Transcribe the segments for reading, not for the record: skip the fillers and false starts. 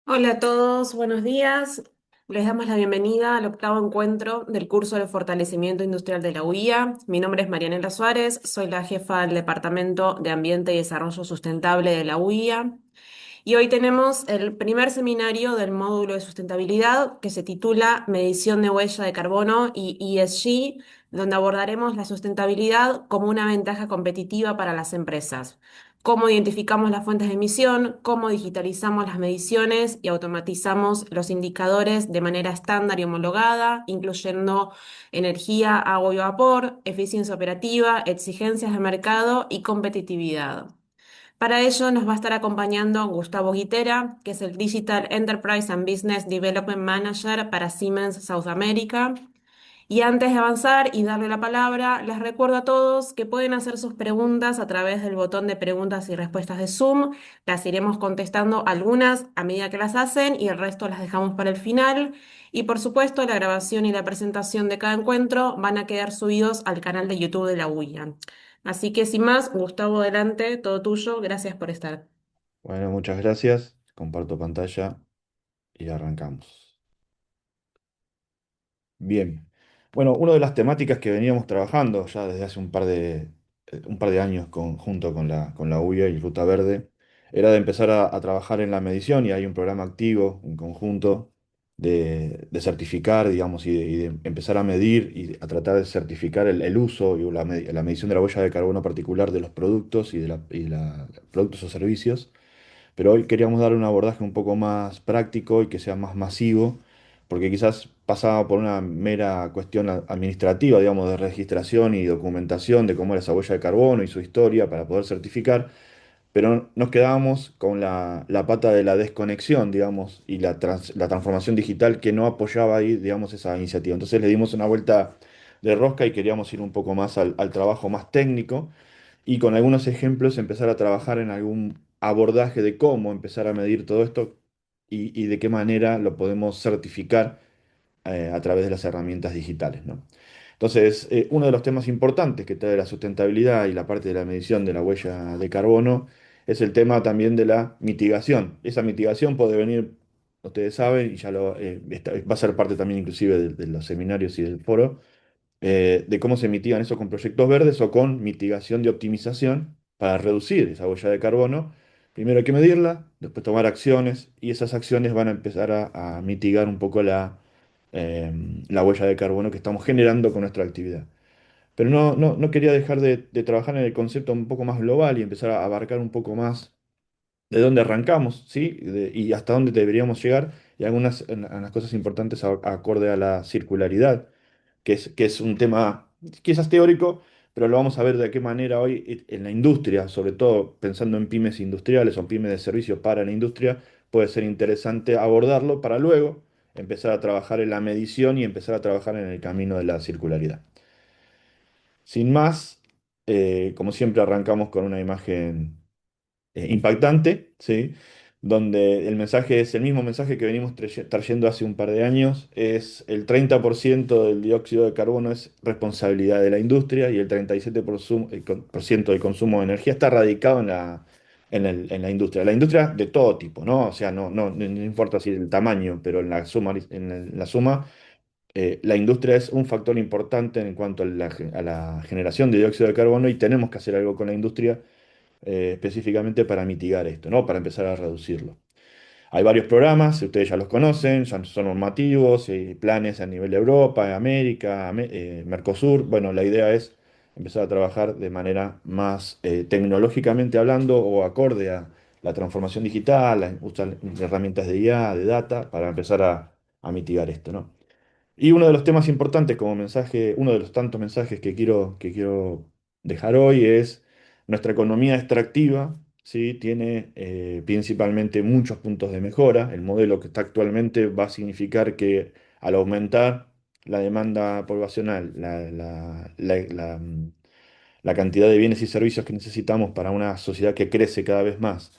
Hola a todos, buenos días. Les damos la bienvenida al octavo encuentro del curso de fortalecimiento industrial de la UIA. Mi nombre es Marianela Suárez, soy la jefa del Departamento de Ambiente y Desarrollo Sustentable de la UIA. Y hoy tenemos el primer seminario del módulo de sustentabilidad que se titula Medición de huella de carbono y ESG, donde abordaremos la sustentabilidad como una ventaja competitiva para las empresas. Cómo identificamos las fuentes de emisión, cómo digitalizamos las mediciones y automatizamos los indicadores de manera estándar y homologada, incluyendo energía, agua y vapor, eficiencia operativa, exigencias de mercado y competitividad. Para ello nos va a estar acompañando Gustavo Guitera, que es el Digital Enterprise and Business Development Manager para Siemens South America. Y antes de avanzar y darle la palabra, les recuerdo a todos que pueden hacer sus preguntas a través del botón de preguntas y respuestas de Zoom. Las iremos contestando algunas a medida que las hacen y el resto las dejamos para el final. Y por supuesto, la grabación y la presentación de cada encuentro van a quedar subidos al canal de YouTube de la UIA. Así que sin más, Gustavo, adelante, todo tuyo. Gracias por estar. Bueno, muchas gracias. Comparto pantalla y arrancamos. Bien. Bueno, una de las temáticas que veníamos trabajando ya desde hace un par de años junto con la UIA y Ruta Verde era de empezar a trabajar en la medición y hay un programa activo en conjunto de certificar, digamos, y de empezar a medir y a tratar de certificar el uso y la medición de la huella de carbono particular de los productos y productos o servicios, pero hoy queríamos dar un abordaje un poco más práctico y que sea más masivo, porque quizás pasaba por una mera cuestión administrativa, digamos, de registración y documentación de cómo era esa huella de carbono y su historia para poder certificar, pero nos quedábamos con la pata de la desconexión, digamos, y la transformación digital que no apoyaba ahí, digamos, esa iniciativa. Entonces le dimos una vuelta de rosca y queríamos ir un poco más al trabajo más técnico y con algunos ejemplos empezar a trabajar en algún abordaje de cómo empezar a medir todo esto y de qué manera lo podemos certificar a través de las herramientas digitales, ¿no? Entonces, uno de los temas importantes que trae la sustentabilidad y la parte de la medición de la huella de carbono es el tema también de la mitigación. Esa mitigación puede venir, ustedes saben, y va a ser parte también inclusive de los seminarios y del foro, de cómo se mitigan eso con proyectos verdes o con mitigación de optimización para reducir esa huella de carbono. Primero hay que medirla, después tomar acciones y esas acciones van a empezar a mitigar un poco eh, la huella de carbono que estamos generando con nuestra actividad. Pero no quería dejar de trabajar en el concepto un poco más global y empezar a abarcar un poco más de dónde arrancamos, ¿sí? Y hasta dónde deberíamos llegar y unas cosas importantes acorde a la circularidad que es un tema quizás teórico, pero lo vamos a ver de qué manera hoy en la industria, sobre todo pensando en pymes industriales o pymes de servicios para la industria, puede ser interesante abordarlo para luego empezar a trabajar en la medición y empezar a trabajar en el camino de la circularidad. Sin más, como siempre arrancamos con una imagen impactante, ¿sí? Donde el mensaje es el mismo mensaje que venimos trayendo hace un par de años, es el 30% del dióxido de carbono es responsabilidad de la industria y el 37% del consumo de energía está radicado en la industria. La industria de todo tipo, ¿no? O sea, no importa si el tamaño, pero en la suma, la industria es un factor importante en cuanto a la generación de dióxido de carbono y tenemos que hacer algo con la industria específicamente para mitigar esto, ¿no? Para empezar a reducirlo. Hay varios programas, ustedes ya los conocen, ya son normativos, planes a nivel de Europa, América, Mercosur. Bueno, la idea es empezar a trabajar de manera más tecnológicamente hablando o acorde a la transformación digital, usar herramientas de IA, de data, para empezar a mitigar esto, ¿no? Y uno de los temas importantes como mensaje, uno de los tantos mensajes que quiero dejar hoy es nuestra economía extractiva, ¿sí? Tiene principalmente muchos puntos de mejora. El modelo que está actualmente va a significar que al aumentar la demanda poblacional, la cantidad de bienes y servicios que necesitamos para una sociedad que crece cada vez más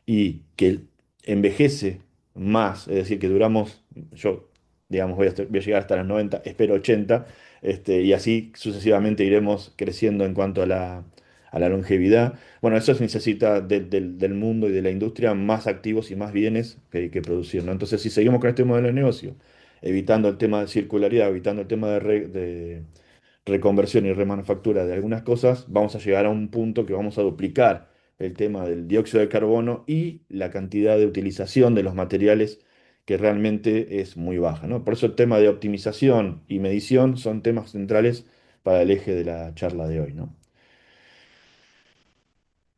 y que envejece más, es decir, que duramos, yo, digamos, voy a llegar hasta los 90, espero 80, y así sucesivamente iremos creciendo en cuanto a a la longevidad. Bueno, eso necesita del mundo y de la industria más activos y más bienes que producir, ¿no? Entonces, si seguimos con este modelo de negocio, evitando el tema de circularidad, evitando el tema de reconversión y remanufactura de algunas cosas, vamos a llegar a un punto que vamos a duplicar el tema del dióxido de carbono y la cantidad de utilización de los materiales que realmente es muy baja, ¿no? Por eso el tema de optimización y medición son temas centrales para el eje de la charla de hoy, ¿no?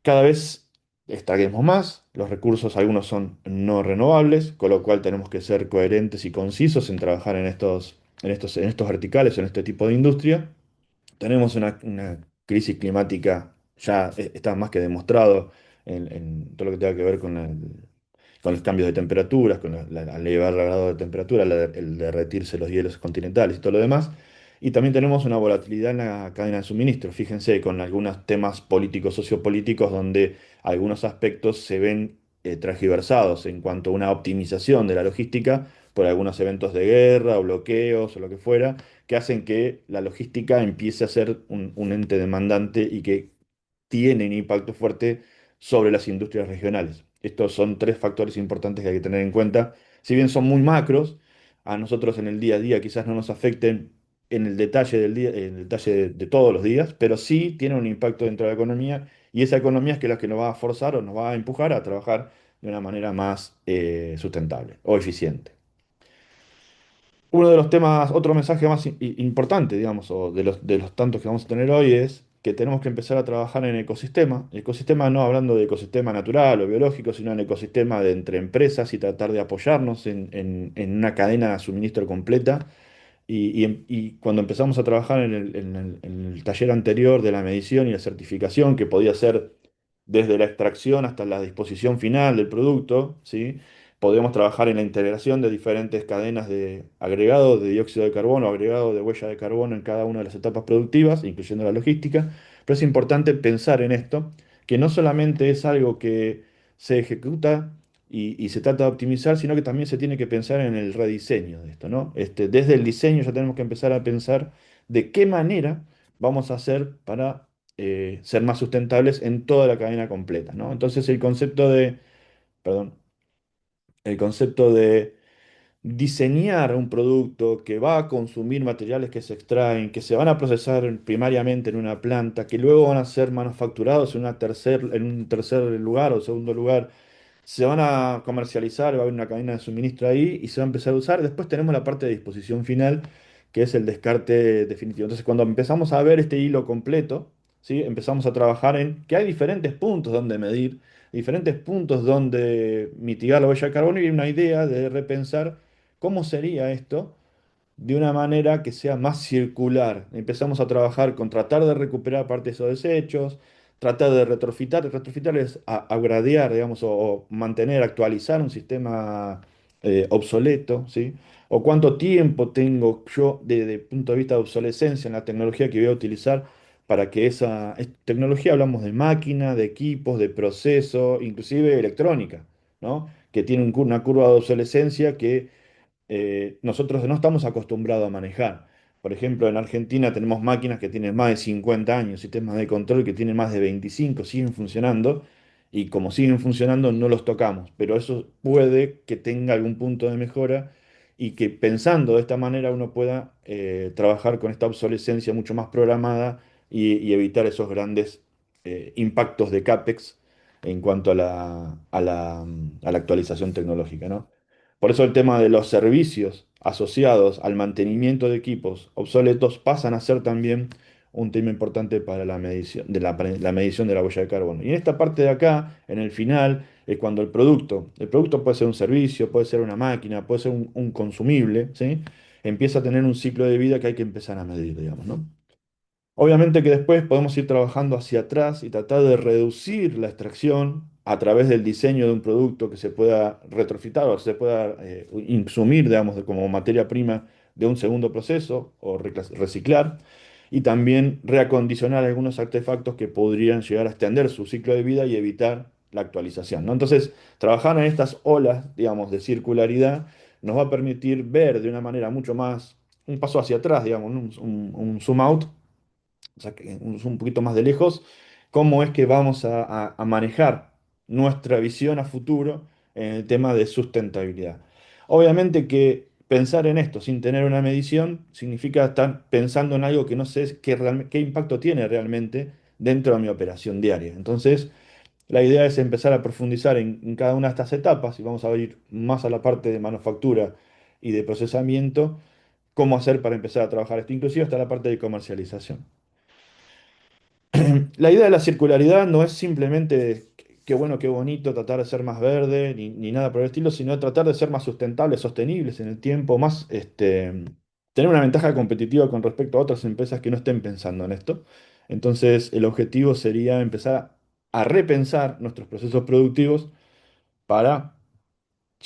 Cada vez extraemos más, los recursos algunos son no renovables, con lo cual tenemos que ser coherentes y concisos en trabajar en estos verticales, en este tipo de industria. Tenemos una crisis climática, ya está más que demostrado en todo lo que tenga que ver con los cambios de temperaturas, con al elevar el grado de temperatura, el derretirse los hielos continentales y todo lo demás. Y también tenemos una volatilidad en la cadena de suministro. Fíjense, con algunos temas políticos, sociopolíticos, donde algunos aspectos se ven transgiversados en cuanto a una optimización de la logística por algunos eventos de guerra o bloqueos o lo que fuera, que hacen que la logística empiece a ser un ente demandante y que tiene un impacto fuerte sobre las industrias regionales. Estos son tres factores importantes que hay que tener en cuenta. Si bien son muy macros, a nosotros en el día a día quizás no nos afecten en el detalle del día, en el detalle de todos los días, pero sí tienen un impacto dentro de la economía y esa economía es que la que nos va a forzar o nos va a empujar a trabajar de una manera más sustentable o eficiente. Uno de los temas, otro mensaje más importante, digamos, o de los tantos que vamos a tener hoy es que tenemos que empezar a trabajar en ecosistema. Ecosistema no hablando de ecosistema natural o biológico, sino en ecosistema de entre empresas y tratar de apoyarnos en una cadena de suministro completa y cuando empezamos a trabajar en el taller anterior de la medición y la certificación, que podía ser desde la extracción hasta la disposición final del producto, ¿sí? Podíamos trabajar en la integración de diferentes cadenas de agregado de dióxido de carbono, agregado de huella de carbono en cada una de las etapas productivas, incluyendo la logística. Pero es importante pensar en esto, que no solamente es algo que se ejecuta y se trata de optimizar, sino que también se tiene que pensar en el rediseño de esto, ¿no? Desde el diseño ya tenemos que empezar a pensar de qué manera vamos a hacer para ser más sustentables en toda la cadena completa, ¿no? Entonces perdón, el concepto de diseñar un producto que va a consumir materiales que se extraen, que se van a procesar primariamente en una planta, que luego van a ser manufacturados en un tercer lugar o segundo lugar, se van a comercializar, va a haber una cadena de suministro ahí y se va a empezar a usar. Después tenemos la parte de disposición final, que es el descarte definitivo. Entonces, cuando empezamos a ver este hilo completo, ¿sí? Empezamos a trabajar en que hay diferentes puntos donde medir, diferentes puntos donde mitigar la huella de carbono y una idea de repensar cómo sería esto de una manera que sea más circular. Empezamos a trabajar con tratar de recuperar parte de esos desechos, tratar de retrofitar. Retrofitar es upgradear, digamos, o mantener, actualizar un sistema obsoleto, ¿sí? O cuánto tiempo tengo yo desde el punto de vista de obsolescencia en la tecnología que voy a utilizar para que tecnología, hablamos de máquina, de equipos, de proceso, inclusive electrónica, ¿no? Que tiene una curva de obsolescencia que nosotros no estamos acostumbrados a manejar. Por ejemplo, en Argentina tenemos máquinas que tienen más de 50 años, sistemas de control que tienen más de 25, siguen funcionando y como siguen funcionando no los tocamos, pero eso puede que tenga algún punto de mejora y que pensando de esta manera uno pueda trabajar con esta obsolescencia mucho más programada y evitar esos grandes impactos de CAPEX en cuanto a la actualización tecnológica, ¿no? Por eso el tema de los servicios asociados al mantenimiento de equipos obsoletos pasan a ser también un tema importante para la medición la medición de la huella de carbono. Y en esta parte de acá, en el final, es cuando el producto puede ser un servicio, puede ser una máquina, puede ser un consumible, ¿sí? Empieza a tener un ciclo de vida que hay que empezar a medir, digamos, ¿no? Obviamente que después podemos ir trabajando hacia atrás y tratar de reducir la extracción a través del diseño de un producto que se pueda retrofitar o se pueda insumir, digamos, como materia prima de un segundo proceso o reciclar y también reacondicionar algunos artefactos que podrían llegar a extender su ciclo de vida y evitar la actualización, ¿no? Entonces, trabajar en estas olas, digamos, de circularidad nos va a permitir ver de una manera mucho más, un paso hacia atrás, digamos, un zoom out, o sea, un poquito más de lejos, cómo es que vamos a manejar nuestra visión a futuro en el tema de sustentabilidad. Obviamente que pensar en esto sin tener una medición significa estar pensando en algo que no sé qué impacto tiene realmente dentro de mi operación diaria. Entonces, la idea es empezar a profundizar en cada una de estas etapas y vamos a ir más a la parte de manufactura y de procesamiento, cómo hacer para empezar a trabajar esto, inclusive hasta la parte de comercialización. La idea de la circularidad no es simplemente qué bueno, qué bonito tratar de ser más verde, ni nada por el estilo, sino tratar de ser más sustentables, sostenibles en el tiempo, más tener una ventaja competitiva con respecto a otras empresas que no estén pensando en esto. Entonces, el objetivo sería empezar a repensar nuestros procesos productivos para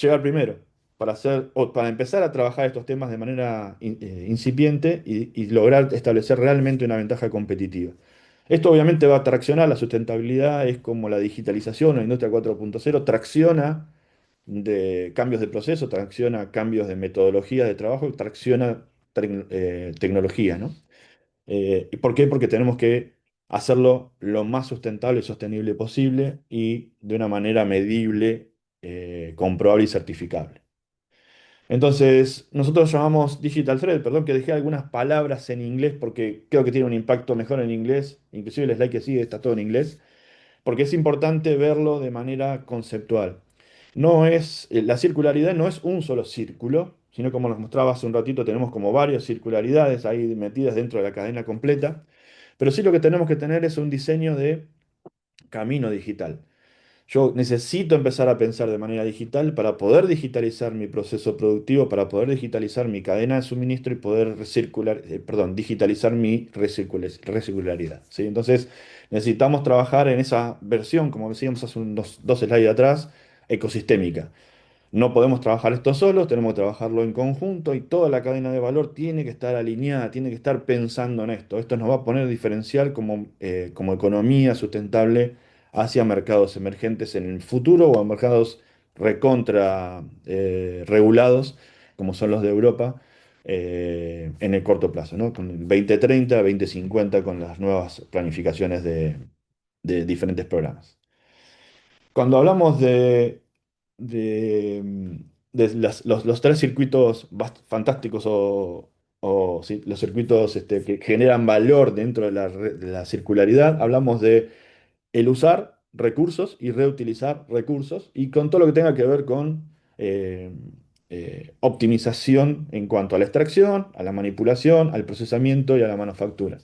llegar primero, para empezar a trabajar estos temas de manera incipiente y lograr establecer realmente una ventaja competitiva. Esto obviamente va a traccionar la sustentabilidad, es como la digitalización, la industria 4.0 tracciona de cambios de proceso, tracciona cambios de metodología de trabajo, tracciona tecnología, ¿no? ¿Y por qué? Porque tenemos que hacerlo lo más sustentable y sostenible posible y de una manera medible, comprobable y certificable. Entonces, nosotros llamamos Digital Thread, perdón que dejé algunas palabras en inglés porque creo que tiene un impacto mejor en inglés, inclusive el slide que sigue está todo en inglés, porque es importante verlo de manera conceptual. La circularidad no es un solo círculo, sino como nos mostraba hace un ratito, tenemos como varias circularidades ahí metidas dentro de la cadena completa, pero sí lo que tenemos que tener es un diseño de camino digital. Yo necesito empezar a pensar de manera digital para poder digitalizar mi proceso productivo, para poder digitalizar mi cadena de suministro y poder digitalizar mi recircularidad, ¿sí? Entonces, necesitamos trabajar en esa versión, como decíamos hace unos dos slides atrás, ecosistémica. No podemos trabajar esto solos, tenemos que trabajarlo en conjunto y toda la cadena de valor tiene que estar alineada, tiene que estar pensando en esto. Esto nos va a poner diferencial como economía sustentable hacia mercados emergentes en el futuro o a mercados recontra regulados, como son los de Europa, en el corto plazo, ¿no? Con el 2030, 2050, con las nuevas planificaciones de diferentes programas. Cuando hablamos los tres circuitos fantásticos sí, los circuitos que generan valor dentro de de la circularidad, hablamos de el usar recursos y reutilizar recursos y con todo lo que tenga que ver con optimización en cuanto a la extracción, a la manipulación, al procesamiento y a la manufactura.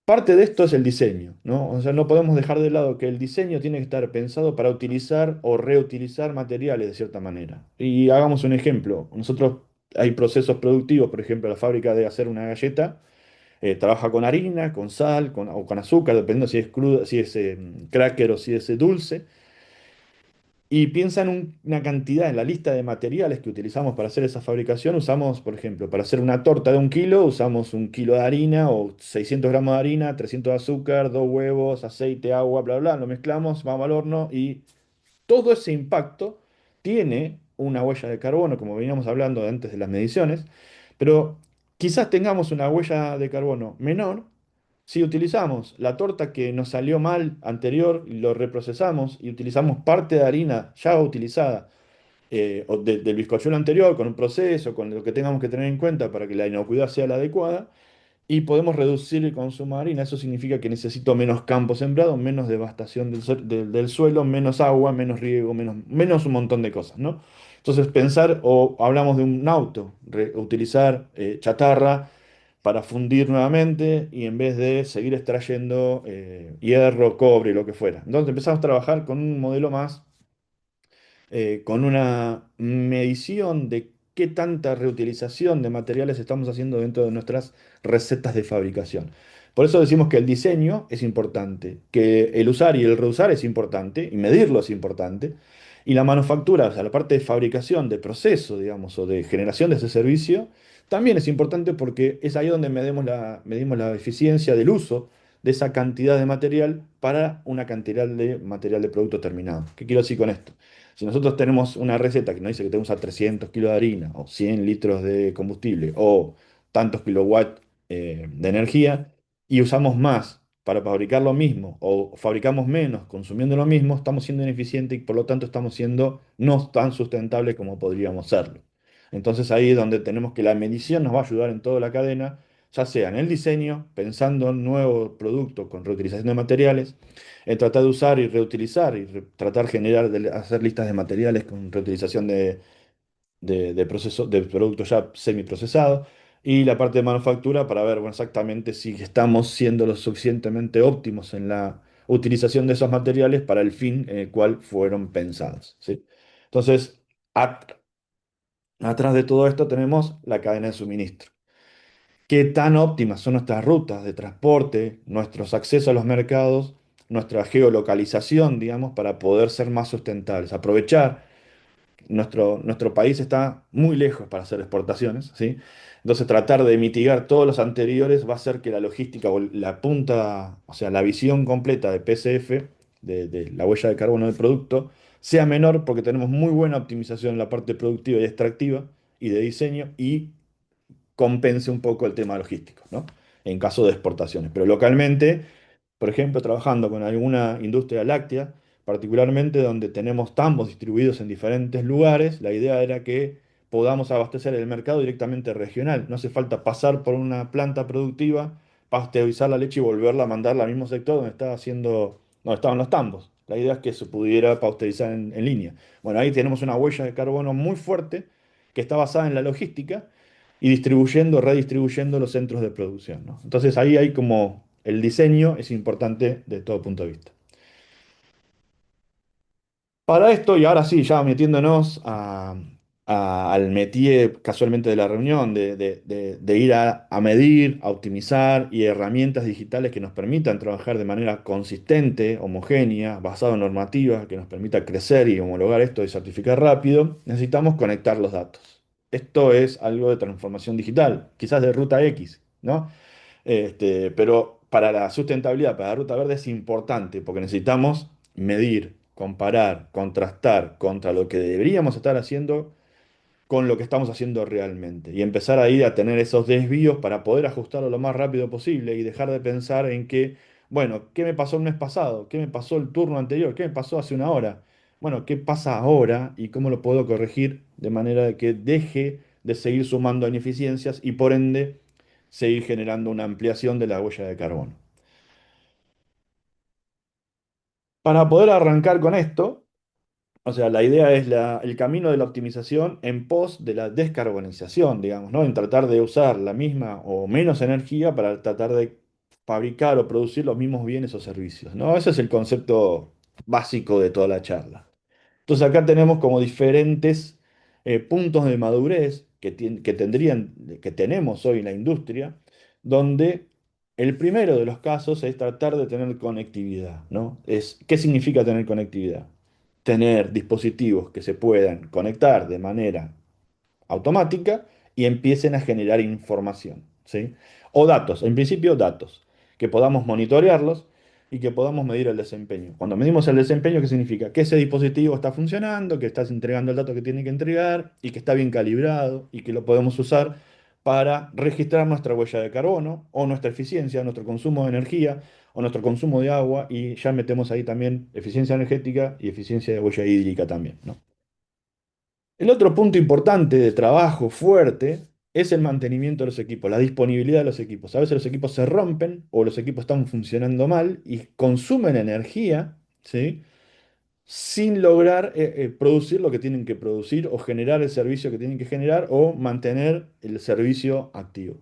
Parte de esto es el diseño, ¿no? O sea, no podemos dejar de lado que el diseño tiene que estar pensado para utilizar o reutilizar materiales de cierta manera. Y hagamos un ejemplo. Nosotros hay procesos productivos, por ejemplo, la fábrica de hacer una galleta trabaja con harina, con sal, o con azúcar, dependiendo si es cruda, si es cracker o si es dulce. Y piensa en una cantidad, en la lista de materiales que utilizamos para hacer esa fabricación. Usamos, por ejemplo, para hacer una torta de 1 kilo, usamos 1 kilo de harina o 600 gramos de harina, 300 de azúcar, 2 huevos, aceite, agua, bla, bla. Lo mezclamos, vamos al horno y todo ese impacto tiene una huella de carbono, como veníamos hablando antes de las mediciones, pero quizás tengamos una huella de carbono menor si utilizamos la torta que nos salió mal anterior y lo reprocesamos y utilizamos parte de harina ya utilizada del bizcochuelo anterior con un proceso, con lo que tengamos que tener en cuenta para que la inocuidad sea la adecuada y podemos reducir el consumo de harina. Eso significa que necesito menos campo sembrado, menos devastación del suelo, menos agua, menos riego, menos un montón de cosas, ¿no? Entonces pensar, o hablamos de un auto, utilizar chatarra para fundir nuevamente y en vez de seguir extrayendo hierro, cobre y lo que fuera. Entonces empezamos a trabajar con un modelo más con una medición de qué tanta reutilización de materiales estamos haciendo dentro de nuestras recetas de fabricación. Por eso decimos que el diseño es importante, que el usar y el reusar es importante, y medirlo es importante, y la manufactura, o sea, la parte de fabricación, de proceso, digamos, o de generación de ese servicio, también es importante porque es ahí donde medimos la eficiencia del uso de esa cantidad de material para una cantidad de material de producto terminado. ¿Qué quiero decir con esto? Si nosotros tenemos una receta que nos dice que tenemos a 300 kilos de harina o 100 litros de combustible o tantos kilowatts de energía y usamos más para fabricar lo mismo o fabricamos menos consumiendo lo mismo, estamos siendo ineficientes y por lo tanto estamos siendo no tan sustentables como podríamos serlo. Entonces ahí es donde tenemos que la medición nos va a ayudar en toda la cadena, ya sea en el diseño, pensando en nuevos productos con reutilización de materiales, en tratar de usar y reutilizar y tratar de generar, hacer listas de materiales con reutilización de productos ya semiprocesados y la parte de manufactura para ver bueno, exactamente si estamos siendo lo suficientemente óptimos en la utilización de esos materiales para el fin en el cual fueron pensados, ¿sí? Entonces, at- atrás de todo esto tenemos la cadena de suministro. ¿Qué tan óptimas son nuestras rutas de transporte, nuestros accesos a los mercados, nuestra geolocalización, digamos, para poder ser más sustentables? Aprovechar nuestro país está muy lejos para hacer exportaciones, ¿sí? Entonces tratar de mitigar todos los anteriores va a hacer que la logística o la punta, o sea, la visión completa de PCF, de la huella de carbono del producto, sea menor porque tenemos muy buena optimización en la parte productiva y extractiva y de diseño y compense un poco el tema logístico, ¿no? En caso de exportaciones. Pero localmente por ejemplo, trabajando con alguna industria láctea, particularmente donde tenemos tambos distribuidos en diferentes lugares, la idea era que podamos abastecer el mercado directamente regional. No hace falta pasar por una planta productiva, pasteurizar la leche y volverla a mandarla al mismo sector donde estaban los tambos. La idea es que se pudiera pasteurizar en línea. Bueno, ahí tenemos una huella de carbono muy fuerte que está basada en la logística y distribuyendo, redistribuyendo los centros de producción, ¿no? Entonces ahí hay como el diseño es importante de todo punto de vista. Para esto, y ahora sí, ya metiéndonos al métier casualmente de la reunión, de ir a medir, a optimizar y herramientas digitales que nos permitan trabajar de manera consistente, homogénea, basado en normativas, que nos permita crecer y homologar esto y certificar rápido, necesitamos conectar los datos. Esto es algo de transformación digital, quizás de ruta X, ¿no? Pero para la sustentabilidad, para la ruta verde es importante porque necesitamos medir, comparar, contrastar contra lo que deberíamos estar haciendo con lo que estamos haciendo realmente y empezar a ir a tener esos desvíos para poder ajustarlo lo más rápido posible y dejar de pensar en que, bueno, ¿qué me pasó el mes pasado? ¿Qué me pasó el turno anterior? ¿Qué me pasó hace una hora? Bueno, ¿qué pasa ahora y cómo lo puedo corregir de manera de que deje de seguir sumando ineficiencias y por ende seguir generando una ampliación de la huella de carbono? Para poder arrancar con esto, o sea, la idea es el camino de la optimización en pos de la descarbonización, digamos, ¿no? En tratar de usar la misma o menos energía para tratar de fabricar o producir los mismos bienes o servicios, ¿no? Ese es el concepto básico de toda la charla. Entonces acá tenemos como diferentes puntos de madurez que tenemos hoy en la industria, donde el primero de los casos es tratar de tener conectividad, ¿no? ¿Qué significa tener conectividad? Tener dispositivos que se puedan conectar de manera automática y empiecen a generar información, ¿sí? O datos, en principio datos, que podamos monitorearlos y que podamos medir el desempeño. Cuando medimos el desempeño, ¿qué significa? Que ese dispositivo está funcionando, que estás entregando el dato que tiene que entregar y que está bien calibrado y que lo podemos usar para registrar nuestra huella de carbono o nuestra eficiencia, nuestro consumo de energía o nuestro consumo de agua y ya metemos ahí también eficiencia energética y eficiencia de huella hídrica también, ¿no? El otro punto importante de trabajo fuerte es el mantenimiento de los equipos, la disponibilidad de los equipos. A veces los equipos se rompen o los equipos están funcionando mal y consumen energía, ¿sí? Sin lograr producir lo que tienen que producir o generar el servicio que tienen que generar o mantener el servicio activo.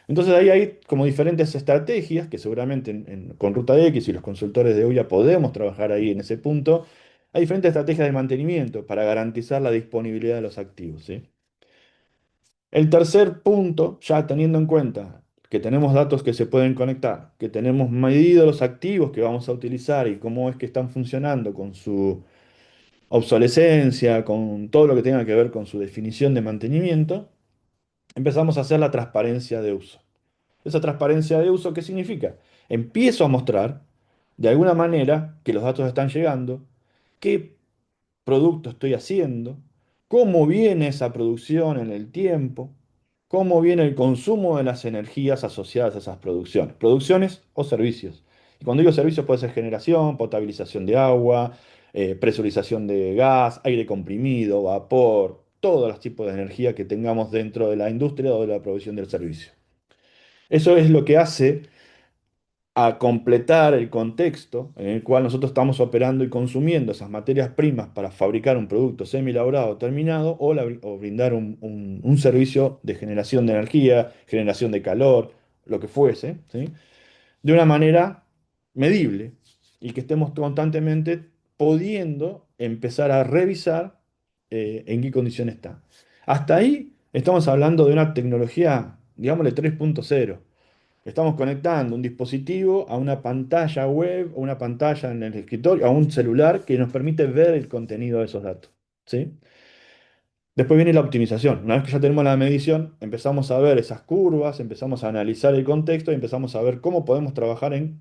Entonces ahí hay como diferentes estrategias que seguramente con Ruta X y los consultores de UIA podemos trabajar ahí en ese punto. Hay diferentes estrategias de mantenimiento para garantizar la disponibilidad de los activos, ¿sí? El tercer punto, ya teniendo en cuenta que tenemos datos que se pueden conectar, que tenemos medido los activos que vamos a utilizar y cómo es que están funcionando con su obsolescencia, con todo lo que tenga que ver con su definición de mantenimiento, empezamos a hacer la transparencia de uso. Esa transparencia de uso, ¿qué significa? Empiezo a mostrar, de alguna manera, que los datos están llegando, qué producto estoy haciendo, cómo viene esa producción en el tiempo, cómo viene el consumo de las energías asociadas a esas producciones o servicios. Cuando digo servicios puede ser generación, potabilización de agua, presurización de gas, aire comprimido, vapor, todos los tipos de energía que tengamos dentro de la industria o de la provisión del servicio. Eso es lo que hace a completar el contexto en el cual nosotros estamos operando y consumiendo esas materias primas para fabricar un producto semi-elaborado terminado o brindar un servicio de generación de energía, generación de calor, lo que fuese, ¿sí? De una manera medible y que estemos constantemente pudiendo empezar a revisar en qué condición está. Hasta ahí estamos hablando de una tecnología, digámosle 3.0. Estamos conectando un dispositivo a una pantalla web, o una pantalla en el escritorio, a un celular que nos permite ver el contenido de esos datos, ¿sí? Después viene la optimización. Una vez que ya tenemos la medición, empezamos a ver esas curvas, empezamos a analizar el contexto y empezamos a ver cómo podemos trabajar en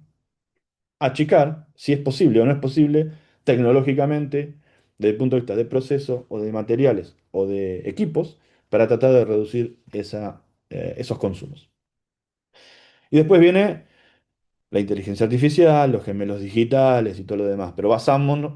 achicar, si es posible o no es posible, tecnológicamente, desde el punto de vista de proceso o de materiales o de equipos, para tratar de reducir esos consumos. Y después viene la inteligencia artificial, los gemelos digitales y todo lo demás. Pero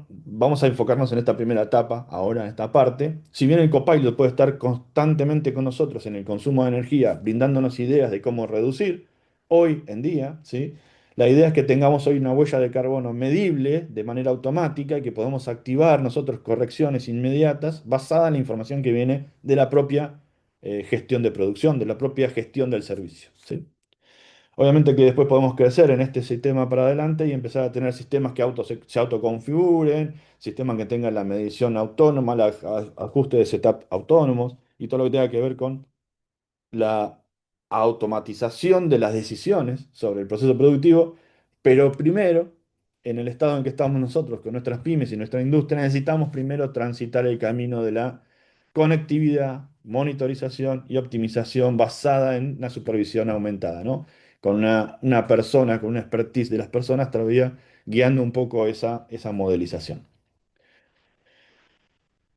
vamos a enfocarnos en esta primera etapa, ahora en esta parte. Si bien el Copilot puede estar constantemente con nosotros en el consumo de energía, brindándonos ideas de cómo reducir, hoy en día, ¿sí? La idea es que tengamos hoy una huella de carbono medible de manera automática y que podamos activar nosotros correcciones inmediatas basadas en la información que viene de la propia gestión de producción, de la propia gestión del servicio, ¿sí? Obviamente que después podemos crecer en este sistema para adelante y empezar a tener sistemas que se autoconfiguren, sistemas que tengan la medición autónoma, ajuste de setup autónomos y todo lo que tenga que ver con la automatización de las decisiones sobre el proceso productivo, pero primero, en el estado en que estamos nosotros, con nuestras pymes y nuestra industria, necesitamos primero transitar el camino de la conectividad, monitorización y optimización basada en una supervisión aumentada, ¿no? Con una persona, con una expertise de las personas, todavía guiando un poco esa modelización.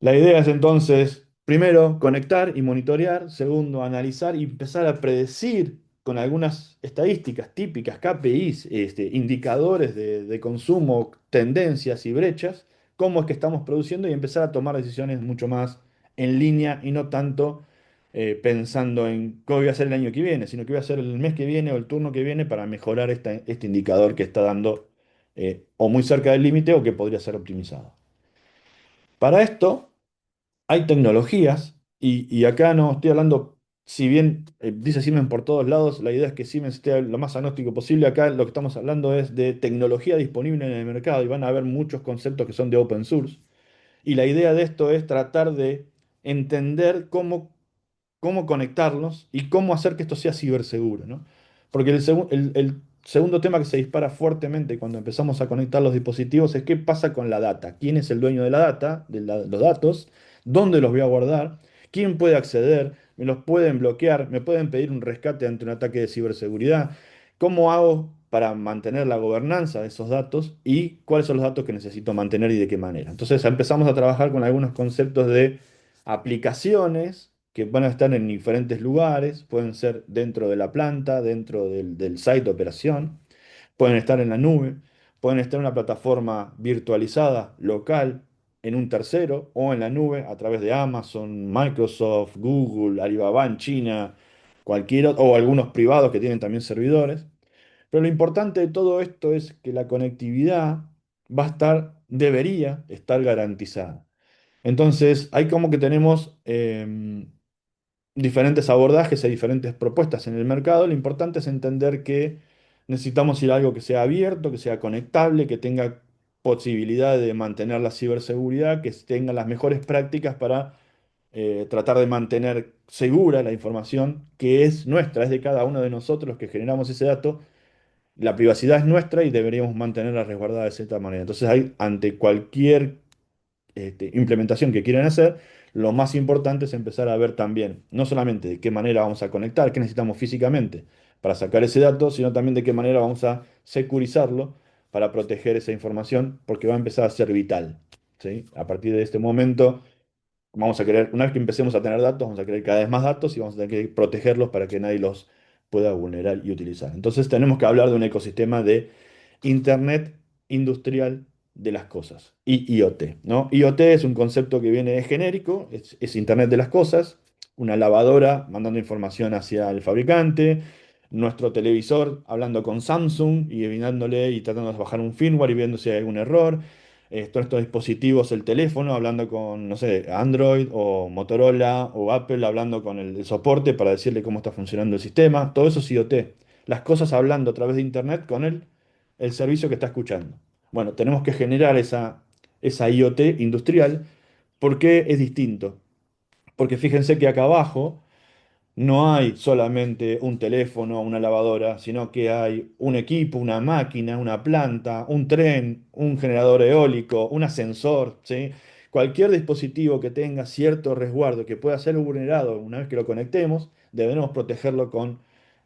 La idea es entonces, primero, conectar y monitorear, segundo, analizar y empezar a predecir con algunas estadísticas típicas, KPIs, indicadores de consumo, tendencias y brechas, cómo es que estamos produciendo y empezar a tomar decisiones mucho más en línea y no tanto pensando en qué voy a hacer el año que viene, sino qué voy a hacer el mes que viene o el turno que viene para mejorar este indicador que está dando o muy cerca del límite o que podría ser optimizado. Para esto, hay tecnologías, y acá no estoy hablando, si bien dice Siemens por todos lados, la idea es que Siemens esté lo más agnóstico posible. Acá lo que estamos hablando es de tecnología disponible en el mercado y van a haber muchos conceptos que son de open source. Y la idea de esto es tratar de entender cómo conectarlos y cómo hacer que esto sea ciberseguro, ¿no? Porque el segundo tema que se dispara fuertemente cuando empezamos a conectar los dispositivos es qué pasa con la data, quién es el dueño de la data, los datos, dónde los voy a guardar, quién puede acceder, me los pueden bloquear, me pueden pedir un rescate ante un ataque de ciberseguridad, cómo hago para mantener la gobernanza de esos datos y cuáles son los datos que necesito mantener y de qué manera. Entonces empezamos a trabajar con algunos conceptos de aplicaciones que van a estar en diferentes lugares, pueden ser dentro de la planta, dentro del site de operación, pueden estar en la nube, pueden estar en una plataforma virtualizada local en un tercero o en la nube a través de Amazon, Microsoft, Google, Alibaba en China, o algunos privados que tienen también servidores. Pero lo importante de todo esto es que la conectividad debería estar garantizada. Entonces, hay como que tenemos diferentes abordajes y diferentes propuestas en el mercado. Lo importante es entender que necesitamos ir a algo que sea abierto, que sea conectable, que tenga posibilidad de mantener la ciberseguridad, que tenga las mejores prácticas para tratar de mantener segura la información que es nuestra, es de cada uno de nosotros los que generamos ese dato. La privacidad es nuestra y deberíamos mantenerla resguardada de cierta manera. Entonces, ante cualquier implementación que quieran hacer, lo más importante es empezar a ver también, no solamente de qué manera vamos a conectar, qué necesitamos físicamente para sacar ese dato, sino también de qué manera vamos a securizarlo para proteger esa información, porque va a empezar a ser vital, ¿sí? A partir de este momento, vamos a querer, una vez que empecemos a tener datos, vamos a querer cada vez más datos y vamos a tener que protegerlos para que nadie los pueda vulnerar y utilizar. Entonces tenemos que hablar de un ecosistema de Internet Industrial de las Cosas, IoT, ¿no? IoT es un concepto que viene de genérico, es Internet de las Cosas, una lavadora mandando información hacia el fabricante, nuestro televisor hablando con Samsung y dándole y tratando de bajar un firmware y viendo si hay algún error. Todos estos dispositivos, el teléfono hablando con, no sé, Android o Motorola o Apple hablando con el soporte para decirle cómo está funcionando el sistema. Todo eso es IoT. Las cosas hablando a través de Internet con el servicio que está escuchando. Bueno, tenemos que generar esa IoT industrial porque es distinto. Porque fíjense que acá abajo no hay solamente un teléfono, una lavadora, sino que hay un equipo, una máquina, una planta, un tren, un generador eólico, un ascensor, ¿sí? Cualquier dispositivo que tenga cierto resguardo que pueda ser vulnerado una vez que lo conectemos, debemos protegerlo con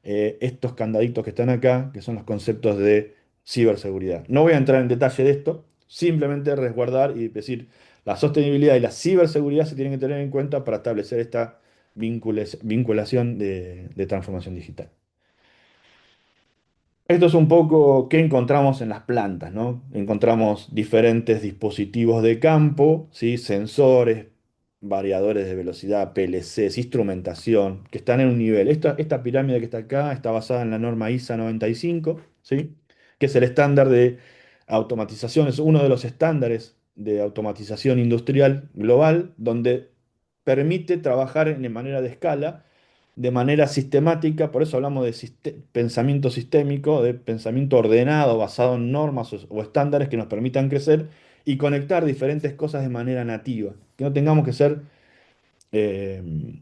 estos candaditos que están acá, que son los conceptos de ciberseguridad. No voy a entrar en detalle de esto, simplemente resguardar y decir, la sostenibilidad y la ciberseguridad se tienen que tener en cuenta para establecer esta vinculación de transformación digital. Esto es un poco qué encontramos en las plantas, ¿no? Encontramos diferentes dispositivos de campo, ¿sí? Sensores, variadores de velocidad, PLCs, instrumentación, que están en un nivel. Esta pirámide que está acá está basada en la norma ISA 95, ¿sí? Que es el estándar de automatización, es uno de los estándares de automatización industrial global, donde permite trabajar de manera de escala de manera sistemática, por eso hablamos de pensamiento sistémico, de pensamiento ordenado, basado en normas o estándares que nos permitan crecer y conectar diferentes cosas de manera nativa, que no tengamos que ser eh,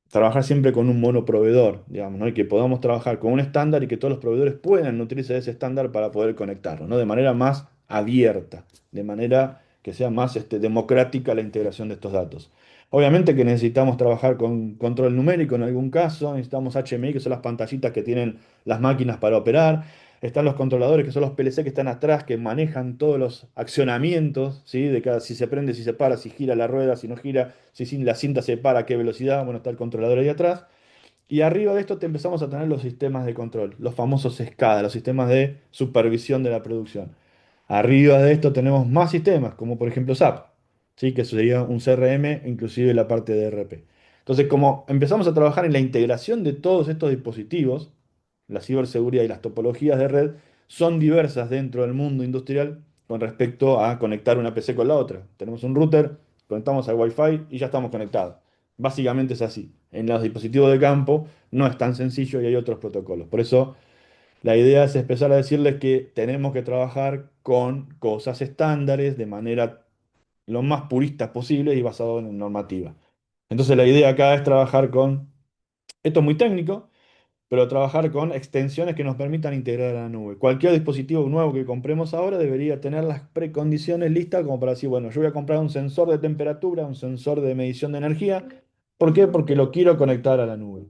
trabajar siempre con un monoproveedor, digamos, ¿no? Y que podamos trabajar con un estándar y que todos los proveedores puedan utilizar ese estándar para poder conectarlo, ¿no? De manera más abierta, de manera que sea más democrática la integración de estos datos. Obviamente que necesitamos trabajar con control numérico en algún caso, necesitamos HMI, que son las pantallitas que tienen las máquinas para operar, están los controladores, que son los PLC que están atrás, que manejan todos los accionamientos, ¿sí? De cada, si se prende, si se para, si gira la rueda, si no gira, si la cinta se para, a qué velocidad. Bueno, está el controlador ahí atrás. Y arriba de esto te empezamos a tener los sistemas de control, los famosos SCADA, los sistemas de supervisión de la producción. Arriba de esto tenemos más sistemas, como por ejemplo SAP, ¿sí? Que sería un CRM, inclusive la parte de ERP. Entonces, como empezamos a trabajar en la integración de todos estos dispositivos, la ciberseguridad y las topologías de red son diversas dentro del mundo industrial con respecto a conectar una PC con la otra. Tenemos un router, conectamos al Wi-Fi y ya estamos conectados. Básicamente es así. En los dispositivos de campo no es tan sencillo y hay otros protocolos. Por eso la idea es empezar a decirles que tenemos que trabajar con cosas estándares de manera lo más puristas posible y basado en normativa. Entonces la idea acá es trabajar con, esto es muy técnico, pero trabajar con extensiones que nos permitan integrar a la nube. Cualquier dispositivo nuevo que compremos ahora debería tener las precondiciones listas como para decir, bueno, yo voy a comprar un sensor de temperatura, un sensor de medición de energía. ¿Por qué? Porque lo quiero conectar a la nube.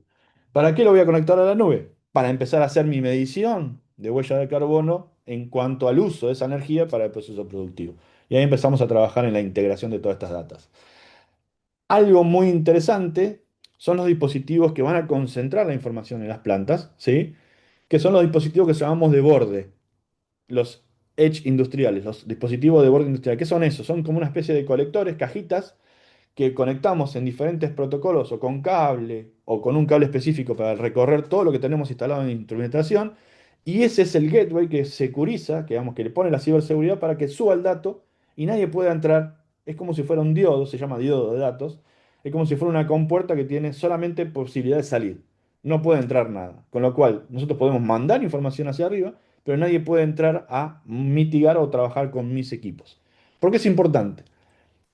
¿Para qué lo voy a conectar a la nube? Para empezar a hacer mi medición de huella de carbono en cuanto al uso de esa energía para el proceso productivo. Y ahí empezamos a trabajar en la integración de todas estas datas. Algo muy interesante son los dispositivos que van a concentrar la información en las plantas, ¿sí? Que son los dispositivos que llamamos de borde, los edge industriales, los dispositivos de borde industrial. ¿Qué son esos? Son como una especie de colectores, cajitas que conectamos en diferentes protocolos o con cable o con un cable específico para recorrer todo lo que tenemos instalado en instrumentación. Y ese es el gateway que securiza, que, digamos, que le pone la ciberseguridad para que suba el dato y nadie pueda entrar. Es como si fuera un diodo, se llama diodo de datos. Es como si fuera una compuerta que tiene solamente posibilidad de salir. No puede entrar nada. Con lo cual, nosotros podemos mandar información hacia arriba, pero nadie puede entrar a mitigar o trabajar con mis equipos. ¿Por qué es importante?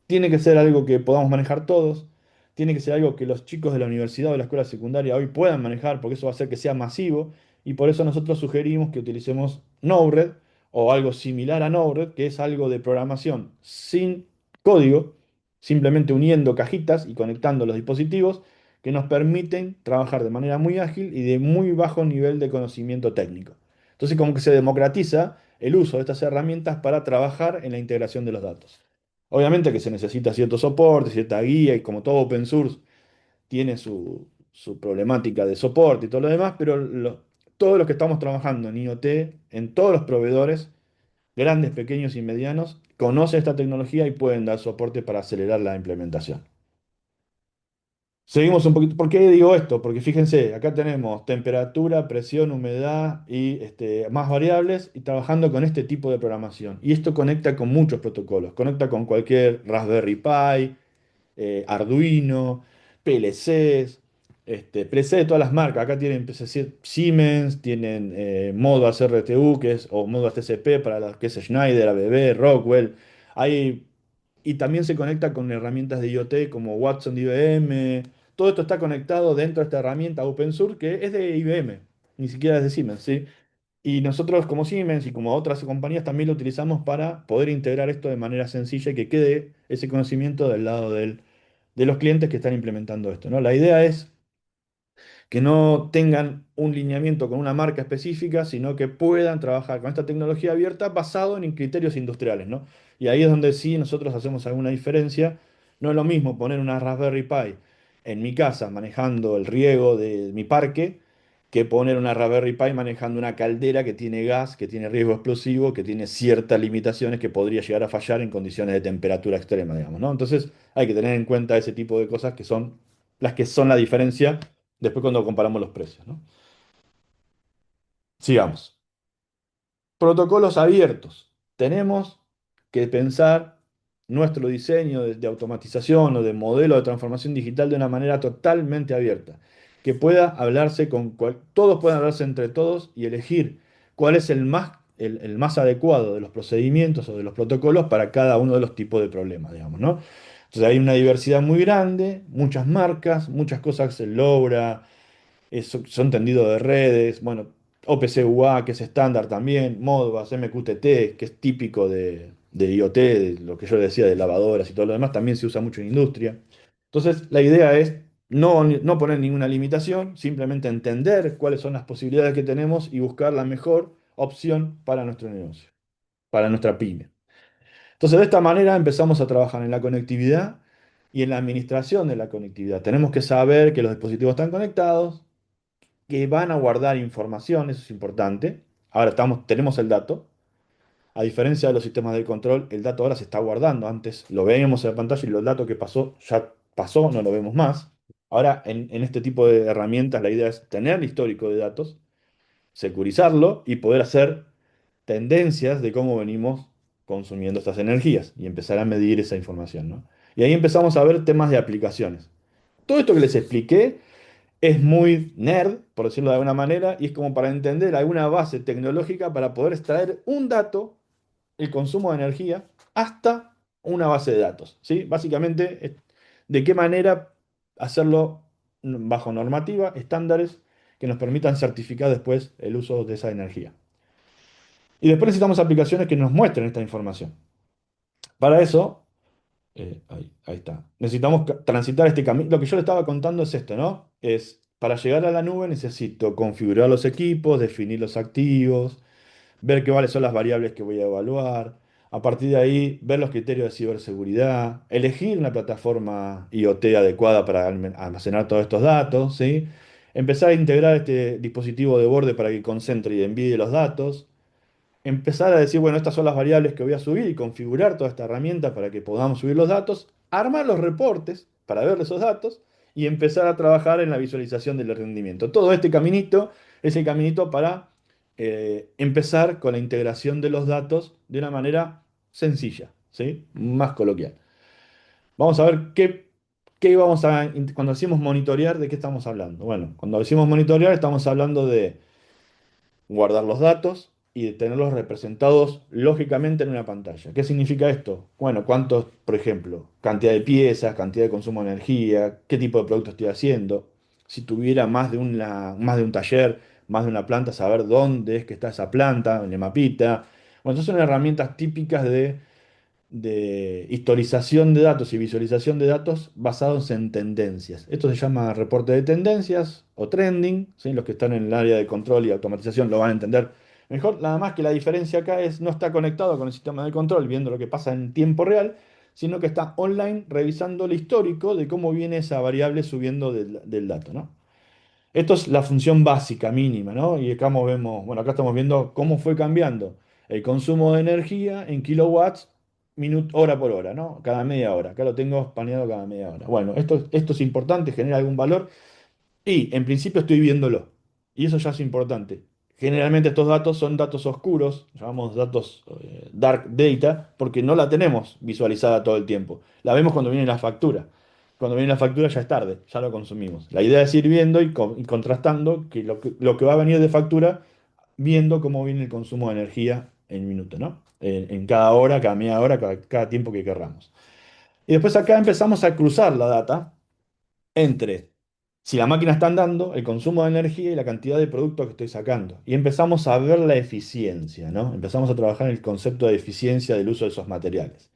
Tiene que ser algo que podamos manejar todos, tiene que ser algo que los chicos de la universidad o de la escuela secundaria hoy puedan manejar, porque eso va a hacer que sea masivo, y por eso nosotros sugerimos que utilicemos Node-RED o algo similar a Node-RED, que es algo de programación sin código, simplemente uniendo cajitas y conectando los dispositivos que nos permiten trabajar de manera muy ágil y de muy bajo nivel de conocimiento técnico. Entonces, como que se democratiza el uso de estas herramientas para trabajar en la integración de los datos. Obviamente que se necesita cierto soporte, cierta guía, y como todo open source tiene su problemática de soporte y todo lo demás, pero todos los que estamos trabajando en IoT, en todos los proveedores, grandes, pequeños y medianos, conocen esta tecnología y pueden dar soporte para acelerar la implementación. Seguimos un poquito. ¿Por qué digo esto? Porque fíjense, acá tenemos temperatura, presión, humedad y más variables y trabajando con este tipo de programación. Y esto conecta con muchos protocolos. Conecta con cualquier Raspberry Pi, Arduino, PLCs, PLC de todas las marcas. Acá tienen PLC Siemens, tienen Modbus RTU, que es, o Modbus TCP para las que es Schneider, ABB, Rockwell. Hay, y también se conecta con herramientas de IoT como Watson de IBM. Todo esto está conectado dentro de esta herramienta open source que es de IBM, ni siquiera es de Siemens, ¿sí? Y nosotros como Siemens y como otras compañías también lo utilizamos para poder integrar esto de manera sencilla y que quede ese conocimiento del lado de los clientes que están implementando esto, ¿no? La idea es que no tengan un lineamiento con una marca específica, sino que puedan trabajar con esta tecnología abierta basado en criterios industriales, ¿no? Y ahí es donde sí nosotros hacemos alguna diferencia. No es lo mismo poner una Raspberry Pi en mi casa manejando el riego de mi parque que poner una Raspberry Pi manejando una caldera que tiene gas, que tiene riesgo explosivo, que tiene ciertas limitaciones que podría llegar a fallar en condiciones de temperatura extrema, digamos, ¿no? Entonces hay que tener en cuenta ese tipo de cosas que son las que son la diferencia después cuando comparamos los precios, ¿no? Sigamos. Protocolos abiertos. Tenemos que pensar nuestro diseño de automatización o de modelo de transformación digital de una manera totalmente abierta, que pueda hablarse todos puedan hablarse entre todos y elegir cuál es el más adecuado de los procedimientos o de los protocolos para cada uno de los tipos de problemas, digamos, ¿no? Entonces hay una diversidad muy grande, muchas marcas, muchas cosas, el LoRa, son tendidos de redes, bueno, OPC UA, que es estándar también, Modbus, MQTT, que es típico de IoT, de lo que yo decía de lavadoras y todo lo demás, también se usa mucho en industria. Entonces, la idea es no poner ninguna limitación, simplemente entender cuáles son las posibilidades que tenemos y buscar la mejor opción para nuestro negocio, para nuestra pyme. Entonces, de esta manera empezamos a trabajar en la conectividad y en la administración de la conectividad. Tenemos que saber que los dispositivos están conectados, que van a guardar información, eso es importante. Ahora tenemos el dato. A diferencia de los sistemas de control, el dato ahora se está guardando. Antes lo veíamos en la pantalla y el dato que pasó ya pasó, no lo vemos más. Ahora, en este tipo de herramientas, la idea es tener el histórico de datos, securizarlo y poder hacer tendencias de cómo venimos consumiendo estas energías y empezar a medir esa información, ¿no? Y ahí empezamos a ver temas de aplicaciones. Todo esto que les expliqué es muy nerd, por decirlo de alguna manera, y es como para entender alguna base tecnológica para poder extraer un dato, el consumo de energía, hasta una base de datos, ¿sí? Básicamente, de qué manera hacerlo bajo normativa, estándares que nos permitan certificar después el uso de esa energía. Y después necesitamos aplicaciones que nos muestren esta información. Para eso, ahí está. Necesitamos transitar este camino. Lo que yo le estaba contando es esto, ¿no? Es, para llegar a la nube necesito configurar los equipos, definir los activos, ver cuáles son las variables que voy a evaluar. A partir de ahí, ver los criterios de ciberseguridad, elegir una plataforma IoT adecuada para almacenar todos estos datos, ¿sí? Empezar a integrar este dispositivo de borde para que concentre y envíe los datos, empezar a decir, bueno, estas son las variables que voy a subir y configurar toda esta herramienta para que podamos subir los datos, armar los reportes para ver esos datos y empezar a trabajar en la visualización del rendimiento. Todo este caminito es el caminito para empezar con la integración de los datos de una manera sencilla, ¿sí? Más coloquial. Vamos a ver qué vamos cuando decimos monitorear, ¿de qué estamos hablando? Bueno, cuando decimos monitorear estamos hablando de guardar los datos y de tenerlos representados lógicamente en una pantalla. ¿Qué significa esto? Bueno, cuántos, por ejemplo, cantidad de piezas, cantidad de consumo de energía, qué tipo de producto estoy haciendo. Si tuviera más de un taller, más de una planta, saber dónde es que está esa planta, en el mapita. Bueno, esas son herramientas típicas de historización de datos y visualización de datos basados en tendencias. Esto se llama reporte de tendencias o trending, ¿sí? Los que están en el área de control y automatización lo van a entender mejor. Nada más que la diferencia acá es no está conectado con el sistema de control viendo lo que pasa en tiempo real, sino que está online revisando el histórico de cómo viene esa variable subiendo del dato, ¿no? Esto es la función básica, mínima, ¿no? Y acá vemos, bueno, acá estamos viendo cómo fue cambiando el consumo de energía en kilowatts, hora por hora, ¿no? Cada media hora. Acá lo tengo espaneado cada media hora. Bueno, esto es importante, genera algún valor y en principio estoy viéndolo. Y eso ya es importante. Generalmente estos datos son datos oscuros, llamamos datos dark data, porque no la tenemos visualizada todo el tiempo. La vemos cuando viene la factura. Cuando viene la factura ya es tarde, ya lo consumimos. La idea es ir viendo y contrastando que lo que va a venir de factura, viendo cómo viene el consumo de energía en minuto, ¿no? En cada hora, cada media hora, cada tiempo que querramos. Y después acá empezamos a cruzar la data entre si la máquina está andando, el consumo de energía y la cantidad de producto que estoy sacando. Y empezamos a ver la eficiencia, ¿no? Empezamos a trabajar en el concepto de eficiencia del uso de esos materiales.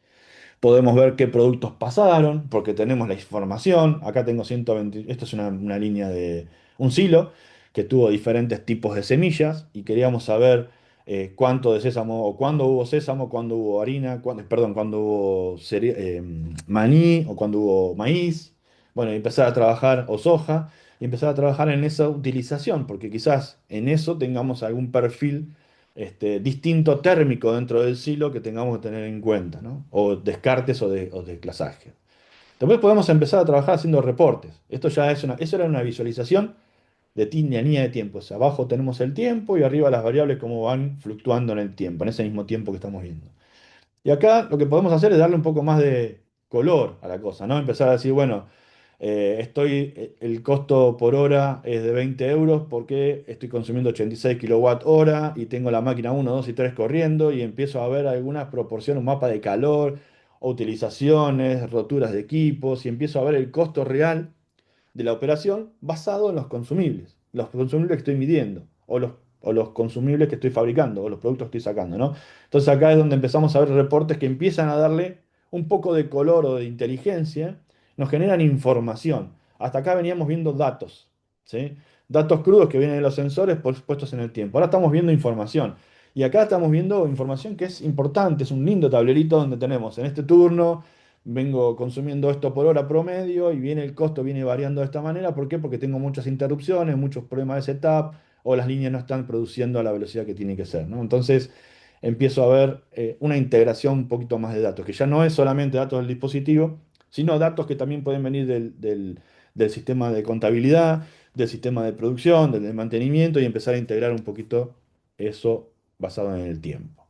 Podemos ver qué productos pasaron, porque tenemos la información. Acá tengo 120, esto es una línea de un silo que tuvo diferentes tipos de semillas y queríamos saber cuánto de sésamo, o cuándo hubo sésamo, cuándo hubo harina, perdón, cuándo hubo maní o cuándo hubo maíz. Bueno, y empezar a trabajar, o soja, y empezar a trabajar en esa utilización, porque quizás en eso tengamos algún perfil distinto térmico dentro del silo que tengamos que tener en cuenta, ¿no? O descartes o desclasaje. Después podemos empezar a trabajar haciendo reportes. Esto ya eso era una visualización de línea de tiempo. O sea, abajo tenemos el tiempo y arriba las variables cómo van fluctuando en el tiempo, en ese mismo tiempo que estamos viendo. Y acá lo que podemos hacer es darle un poco más de color a la cosa, ¿no? Empezar a decir, bueno, el costo por hora es de 20 euros porque estoy consumiendo 86 kilowatt hora y tengo la máquina uno 2 y 3 corriendo y empiezo a ver algunas proporciones, un mapa de calor, utilizaciones, roturas de equipos y empiezo a ver el costo real de la operación basado en los consumibles que estoy midiendo, o los consumibles que estoy fabricando, o los productos que estoy sacando, ¿no? Entonces acá es donde empezamos a ver reportes que empiezan a darle un poco de color o de inteligencia, nos generan información. Hasta acá veníamos viendo datos, ¿sí? Datos crudos que vienen de los sensores puestos en el tiempo. Ahora estamos viendo información. Y acá estamos viendo información que es importante, es un lindo tablerito donde tenemos en este turno vengo consumiendo esto por hora promedio y viene el costo, viene variando de esta manera. ¿Por qué? Porque tengo muchas interrupciones, muchos problemas de setup o las líneas no están produciendo a la velocidad que tiene que ser, ¿no? Entonces empiezo a ver una integración un poquito más de datos, que ya no es solamente datos del dispositivo, sino datos que también pueden venir del sistema de contabilidad, del sistema de producción, del de mantenimiento y empezar a integrar un poquito eso basado en el tiempo.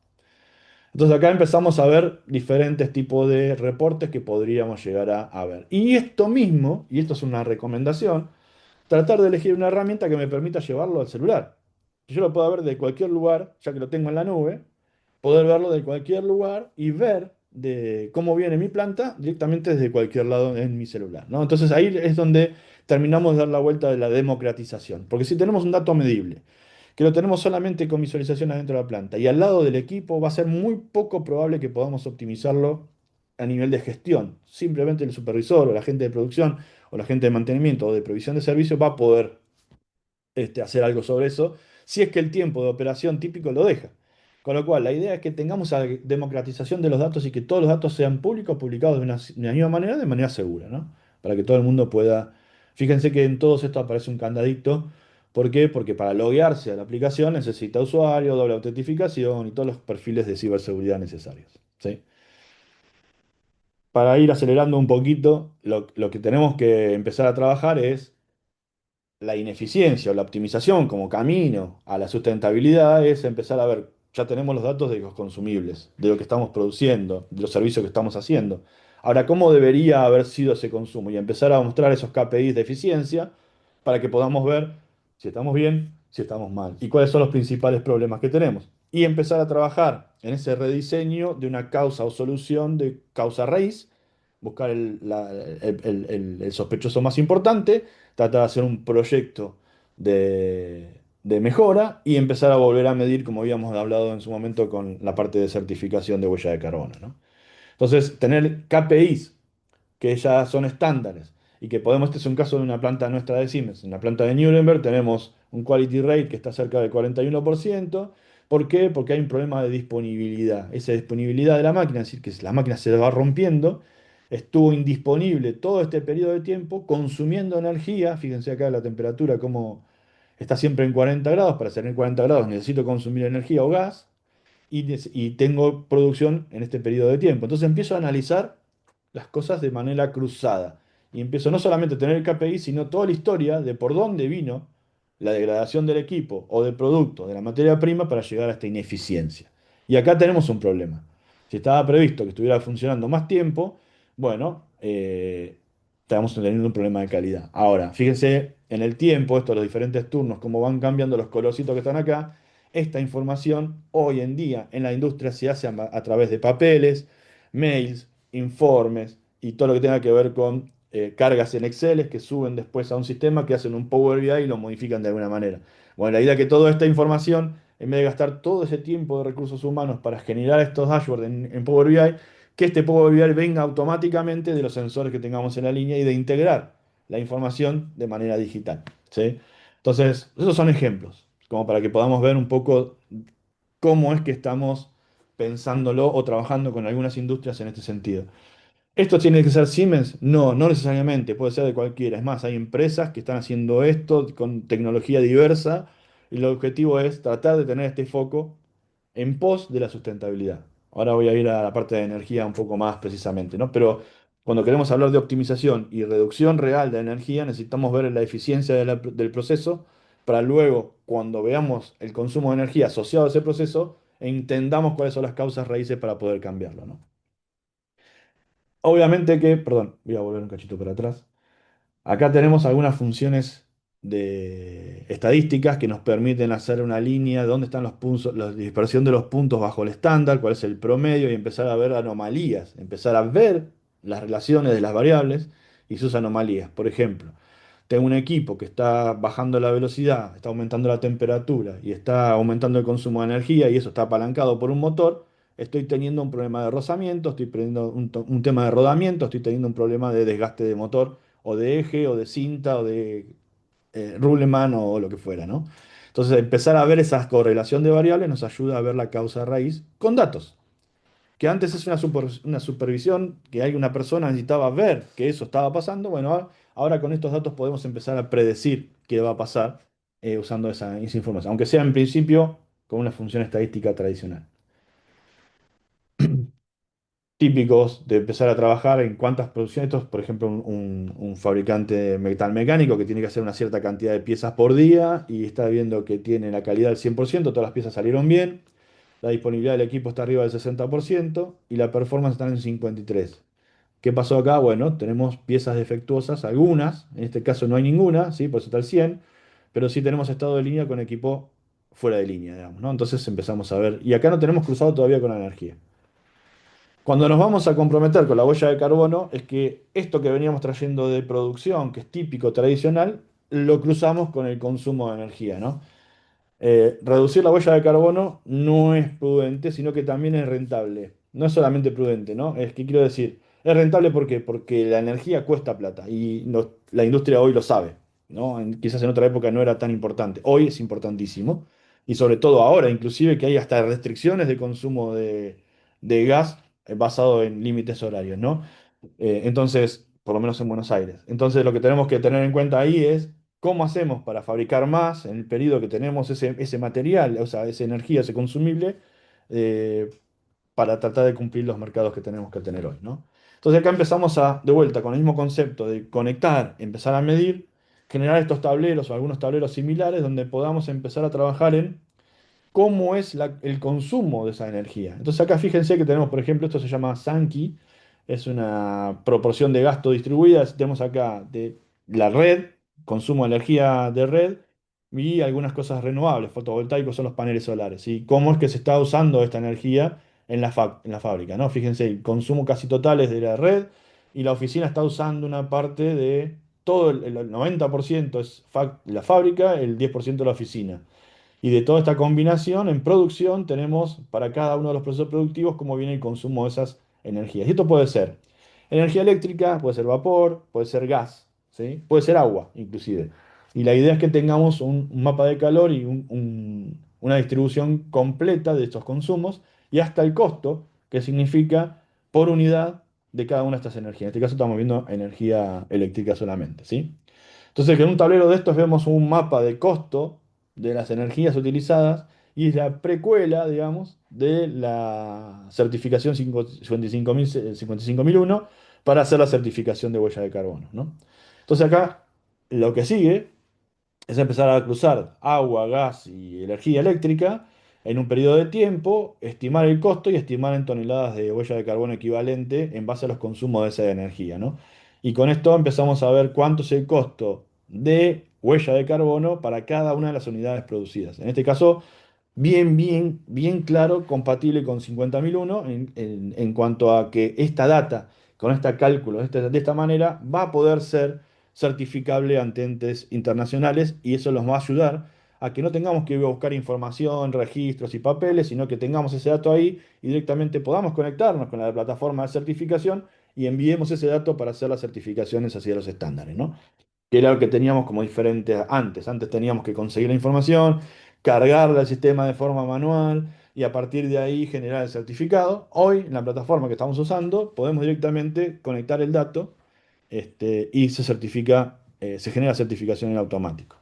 Entonces acá empezamos a ver diferentes tipos de reportes que podríamos llegar a ver. Y esto mismo, y esto es una recomendación, tratar de elegir una herramienta que me permita llevarlo al celular. Que yo lo pueda ver de cualquier lugar, ya que lo tengo en la nube, poder verlo de cualquier lugar y ver de cómo viene mi planta directamente desde cualquier lado en mi celular, ¿no? Entonces ahí es donde terminamos de dar la vuelta de la democratización. Porque si tenemos un dato medible, que lo tenemos solamente con visualización adentro de la planta y al lado del equipo, va a ser muy poco probable que podamos optimizarlo a nivel de gestión. Simplemente el supervisor o la gente de producción o la gente de mantenimiento o de provisión de servicios va a poder hacer algo sobre eso, si es que el tiempo de operación típico lo deja. Con lo cual, la idea es que tengamos la democratización de los datos y que todos los datos sean públicos, publicados de una misma manera, de manera segura, ¿no? Para que todo el mundo pueda. Fíjense que en todos esto aparece un candadito. ¿Por qué? Porque para loguearse a la aplicación necesita usuario, doble autentificación y todos los perfiles de ciberseguridad necesarios, ¿sí? Para ir acelerando un poquito, lo que tenemos que empezar a trabajar es la ineficiencia o la optimización como camino a la sustentabilidad es empezar a ver, ya tenemos los datos de los consumibles, de lo que estamos produciendo, de los servicios que estamos haciendo. Ahora, ¿cómo debería haber sido ese consumo? Y empezar a mostrar esos KPIs de eficiencia para que podamos ver si estamos bien, si estamos mal y cuáles son los principales problemas que tenemos. Y empezar a trabajar en ese rediseño de una causa o solución de causa raíz, buscar el sospechoso más importante, tratar de hacer un proyecto de mejora y empezar a volver a medir, como habíamos hablado en su momento con la parte de certificación de huella de carbono, ¿no? Entonces, tener KPIs que ya son estándares y que podemos, este es un caso de una planta nuestra de Siemens, en la planta de Nuremberg tenemos un quality rate que está cerca del 41%. ¿Por qué? Porque hay un problema de disponibilidad. Esa disponibilidad de la máquina, es decir, que la máquina se va rompiendo estuvo indisponible todo este periodo de tiempo consumiendo energía. Fíjense acá la temperatura como está siempre en 40 grados. Para tener 40 grados necesito consumir energía o gas y tengo producción en este periodo de tiempo. Entonces empiezo a analizar las cosas de manera cruzada y empiezo no solamente a tener el KPI, sino toda la historia de por dónde vino la degradación del equipo o del producto, de la materia prima para llegar a esta ineficiencia. Y acá tenemos un problema. Si estaba previsto que estuviera funcionando más tiempo, bueno, estamos teniendo un problema de calidad. Ahora, fíjense en el tiempo, esto, los diferentes turnos, cómo van cambiando los colorcitos que están acá. Esta información hoy en día en la industria se hace a través de papeles, mails, informes y todo lo que tenga que ver con cargas en Excel que suben después a un sistema que hacen un Power BI y lo modifican de alguna manera. Bueno, la idea es que toda esta información, en vez de gastar todo ese tiempo de recursos humanos para generar estos dashboards en Power BI, que este Power BI venga automáticamente de los sensores que tengamos en la línea y de integrar la información de manera digital. ¿Sí? Entonces, esos son ejemplos, como para que podamos ver un poco cómo es que estamos pensándolo o trabajando con algunas industrias en este sentido. ¿Esto tiene que ser Siemens? No, no necesariamente, puede ser de cualquiera. Es más, hay empresas que están haciendo esto con tecnología diversa y el objetivo es tratar de tener este foco en pos de la sustentabilidad. Ahora voy a ir a la parte de energía un poco más precisamente, ¿no? Pero cuando queremos hablar de optimización y reducción real de energía, necesitamos ver la eficiencia del proceso para luego, cuando veamos el consumo de energía asociado a ese proceso, entendamos cuáles son las causas raíces para poder cambiarlo, ¿no? Obviamente que, perdón, voy a volver un cachito para atrás. Acá tenemos algunas funciones de estadísticas que nos permiten hacer una línea de dónde están los puntos, la dispersión de los puntos bajo el estándar, cuál es el promedio y empezar a ver anomalías, empezar a ver las relaciones de las variables y sus anomalías. Por ejemplo, tengo un equipo que está bajando la velocidad, está aumentando la temperatura y está aumentando el consumo de energía y eso está apalancado por un motor. Estoy teniendo un problema de rozamiento, estoy teniendo un tema de rodamiento, estoy teniendo un problema de desgaste de motor o de eje o de cinta o de ruleman o lo que fuera, ¿no? Entonces, empezar a ver esa correlación de variables nos ayuda a ver la causa raíz con datos, que antes es una supervisión que hay una persona necesitaba ver que eso estaba pasando. Bueno, ahora con estos datos podemos empezar a predecir qué va a pasar usando esa información, aunque sea en principio con una función estadística tradicional. Típicos de empezar a trabajar en cuántas producciones, esto es, por ejemplo, un fabricante de metal mecánico que tiene que hacer una cierta cantidad de piezas por día y está viendo que tiene la calidad del 100%, todas las piezas salieron bien, la disponibilidad del equipo está arriba del 60% y la performance está en 53%. ¿Qué pasó acá? Bueno, tenemos piezas defectuosas, algunas, en este caso no hay ninguna, ¿sí? Por eso está el 100, pero sí tenemos estado de línea con equipo fuera de línea, digamos, ¿no? Entonces empezamos a ver, y acá no tenemos cruzado todavía con la energía. Cuando nos vamos a comprometer con la huella de carbono, es que esto que veníamos trayendo de producción, que es típico, tradicional, lo cruzamos con el consumo de energía, ¿no? Reducir la huella de carbono no es prudente, sino que también es rentable. No es solamente prudente, ¿no? Es que quiero decir, es rentable ¿por qué? Porque la energía cuesta plata y la industria hoy lo sabe, ¿no? Quizás en otra época no era tan importante. Hoy es importantísimo y sobre todo ahora, inclusive que hay hasta restricciones de consumo de gas basado en límites horarios, ¿no? Entonces, por lo menos en Buenos Aires. Entonces, lo que tenemos que tener en cuenta ahí es cómo hacemos para fabricar más en el periodo que tenemos ese material, o sea, esa energía, ese consumible, eh, para tratar de cumplir los mercados que tenemos que tener hoy, ¿no? Entonces, acá empezamos de vuelta, con el mismo concepto de conectar, empezar a medir, generar estos tableros o algunos tableros similares donde podamos empezar a trabajar en cómo es el consumo de esa energía. Entonces acá fíjense que tenemos, por ejemplo, esto se llama Sankey, es una proporción de gasto distribuida. Tenemos acá de la red, consumo de energía de red y algunas cosas renovables, fotovoltaicos son los paneles solares. ¿Y cómo es que se está usando esta energía en la fábrica? ¿No? Fíjense, el consumo casi total es de la red y la oficina está usando una parte de todo, el 90% es la fábrica, el 10% la oficina. Y de toda esta combinación, en producción tenemos para cada uno de los procesos productivos cómo viene el consumo de esas energías. Y esto puede ser energía eléctrica, puede ser vapor, puede ser gas, ¿sí? Puede ser agua, inclusive. Y la idea es que tengamos un mapa de calor y una distribución completa de estos consumos y hasta el costo, que significa por unidad de cada una de estas energías. En este caso estamos viendo energía eléctrica solamente, ¿sí? Entonces, en un tablero de estos vemos un mapa de costo de las energías utilizadas y es la precuela, digamos, de la certificación 55.001 para hacer la certificación de huella de carbono, ¿no? Entonces acá lo que sigue es empezar a cruzar agua, gas y energía eléctrica en un periodo de tiempo, estimar el costo y estimar en toneladas de huella de carbono equivalente en base a los consumos de esa energía, ¿no? Y con esto empezamos a ver cuánto es el costo de huella de carbono para cada una de las unidades producidas. En este caso, bien claro, compatible con 50.001 en cuanto a que esta data, con este cálculo, de esta manera, va a poder ser certificable ante entes internacionales y eso nos va a ayudar a que no tengamos que ir a buscar información, registros y papeles, sino que tengamos ese dato ahí y directamente podamos conectarnos con la plataforma de certificación y enviemos ese dato para hacer las certificaciones hacia los estándares, ¿no? Que era lo que teníamos como diferente antes. Antes teníamos que conseguir la información, cargarla al sistema de forma manual y a partir de ahí generar el certificado. Hoy, en la plataforma que estamos usando, podemos directamente conectar el dato y se certifica, se genera certificación en automático.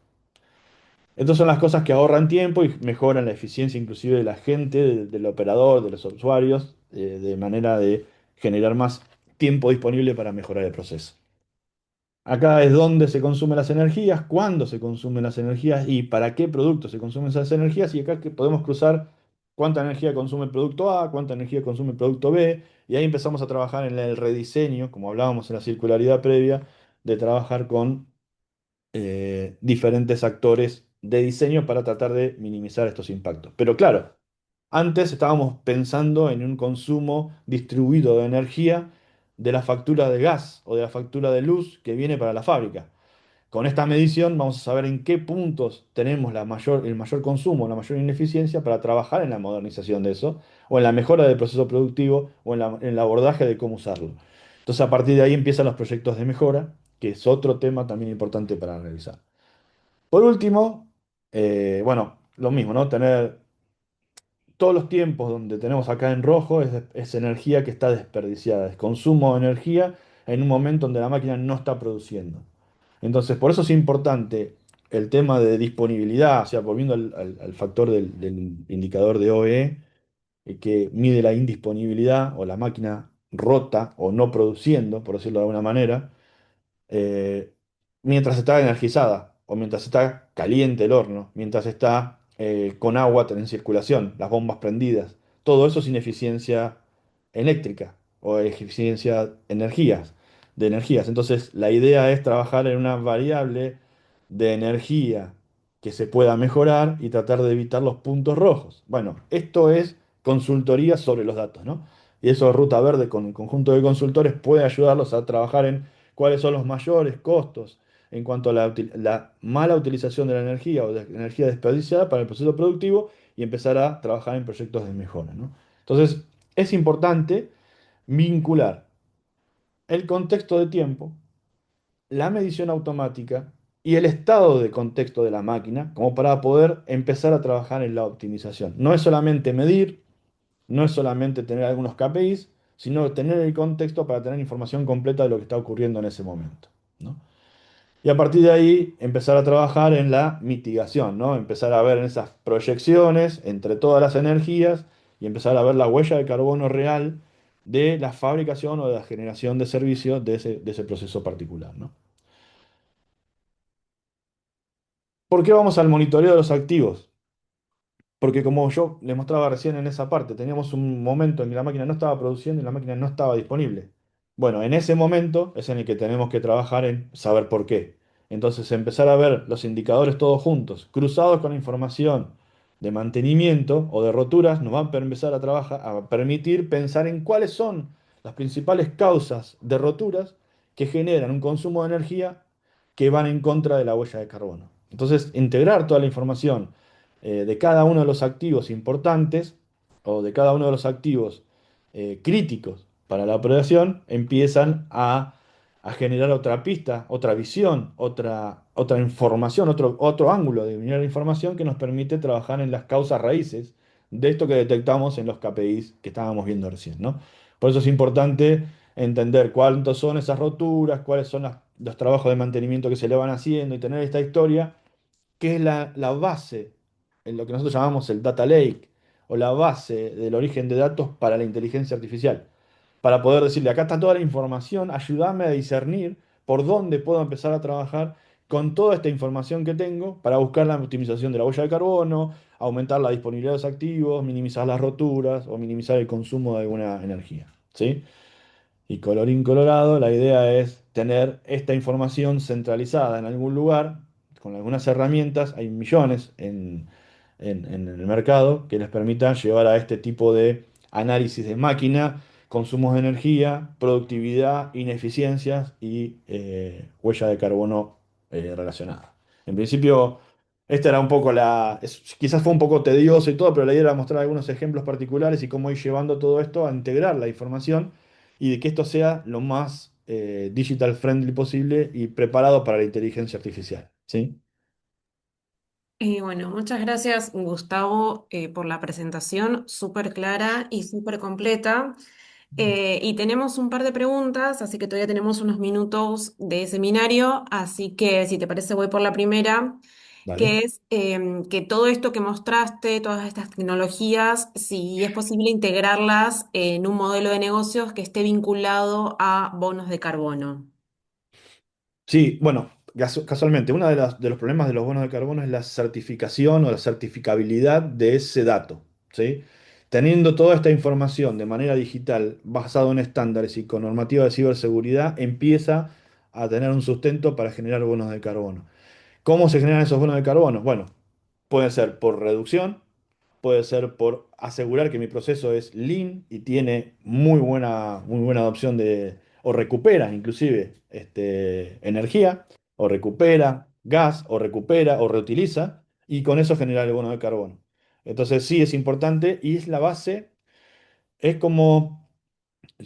Estas son las cosas que ahorran tiempo y mejoran la eficiencia inclusive de la gente, del operador, de los usuarios, de manera de generar más tiempo disponible para mejorar el proceso. Acá es dónde se consumen las energías, cuándo se consumen las energías y para qué productos se consumen esas energías. Y acá que podemos cruzar cuánta energía consume el producto A, cuánta energía consume el producto B. Y ahí empezamos a trabajar en el rediseño, como hablábamos en la circularidad previa, de trabajar con diferentes actores de diseño para tratar de minimizar estos impactos. Pero claro, antes estábamos pensando en un consumo distribuido de energía de la factura de gas o de la factura de luz que viene para la fábrica. Con esta medición vamos a saber en qué puntos tenemos el mayor consumo, la mayor ineficiencia para trabajar en la modernización de eso, o en la mejora del proceso productivo, o en el abordaje de cómo usarlo. Entonces, a partir de ahí empiezan los proyectos de mejora, que es otro tema también importante para realizar. Por último, bueno, lo mismo, ¿no? Tener todos los tiempos donde tenemos acá en rojo es energía que está desperdiciada, es consumo de energía en un momento donde la máquina no está produciendo. Entonces, por eso es importante el tema de disponibilidad, o sea, volviendo al factor del indicador de OEE, que mide la indisponibilidad o la máquina rota o no produciendo, por decirlo de alguna manera, eh, mientras está energizada o mientras está caliente el horno, mientras está con agua en circulación, las bombas prendidas. Todo eso es ineficiencia eléctrica o eficiencia de energías. Entonces, la idea es trabajar en una variable de energía que se pueda mejorar y tratar de evitar los puntos rojos. Bueno, esto es consultoría sobre los datos, ¿no? Y eso Ruta Verde con un conjunto de consultores puede ayudarlos a trabajar en cuáles son los mayores costos en cuanto a la mala utilización de la energía o de la energía desperdiciada para el proceso productivo y empezar a trabajar en proyectos de mejora, ¿no? Entonces, es importante vincular el contexto de tiempo, la medición automática y el estado de contexto de la máquina como para poder empezar a trabajar en la optimización. No es solamente medir, no es solamente tener algunos KPIs, sino tener el contexto para tener información completa de lo que está ocurriendo en ese momento, ¿no? Y a partir de ahí empezar a trabajar en la mitigación, ¿no? Empezar a ver en esas proyecciones entre todas las energías y empezar a ver la huella de carbono real de la fabricación o de la generación de servicios de ese proceso particular, ¿no? ¿Por qué vamos al monitoreo de los activos? Porque como yo les mostraba recién en esa parte, teníamos un momento en que la máquina no estaba produciendo y la máquina no estaba disponible. Bueno, en ese momento es en el que tenemos que trabajar en saber por qué. Entonces, empezar a ver los indicadores todos juntos, cruzados con la información de mantenimiento o de roturas, nos van a empezar a trabajar, a permitir pensar en cuáles son las principales causas de roturas que generan un consumo de energía que van en contra de la huella de carbono. Entonces, integrar toda la información de cada uno de los activos importantes o de cada uno de los activos críticos para la operación, empiezan a generar otra pista, otra visión, otra información, otro ángulo de mirar la información que nos permite trabajar en las causas raíces de esto que detectamos en los KPIs que estábamos viendo recién, ¿no? Por eso es importante entender cuántos son esas roturas, cuáles son los trabajos de mantenimiento que se le van haciendo y tener esta historia, que es la base, en lo que nosotros llamamos el data lake, o la base del origen de datos para la inteligencia artificial, para poder decirle, acá está toda la información, ayúdame a discernir por dónde puedo empezar a trabajar con toda esta información que tengo para buscar la optimización de la huella de carbono, aumentar la disponibilidad de los activos, minimizar las roturas o minimizar el consumo de alguna energía. ¿Sí? Y colorín colorado, la idea es tener esta información centralizada en algún lugar, con algunas herramientas, hay millones en el mercado que les permitan llevar a este tipo de análisis de máquina, consumos de energía, productividad, ineficiencias y huella de carbono relacionada. En principio, esta era un poco quizás fue un poco tedioso y todo, pero la idea era mostrar algunos ejemplos particulares y cómo ir llevando todo esto a integrar la información y de que esto sea lo más digital friendly posible y preparado para la inteligencia artificial. ¿Sí? Bueno, muchas gracias, Gustavo, por la presentación súper clara y súper completa. Y tenemos un par de preguntas, así que todavía tenemos unos minutos de seminario, así que si te parece voy por la primera, Dale. que es que todo esto que mostraste, todas estas tecnologías, si es posible integrarlas en un modelo de negocios que esté vinculado a bonos de carbono. Sí, bueno, casualmente, uno de los problemas de los bonos de carbono es la certificación o la certificabilidad de ese dato. ¿Sí? Teniendo toda esta información de manera digital, basado en estándares y con normativa de ciberseguridad, empieza a tener un sustento para generar bonos de carbono. ¿Cómo se generan esos bonos de carbono? Bueno, puede ser por reducción, puede ser por asegurar que mi proceso es lean y tiene muy buena adopción o recupera inclusive energía, o recupera gas, o recupera o reutiliza, y con eso generar el bono de carbono. Entonces sí es importante y es la base, es como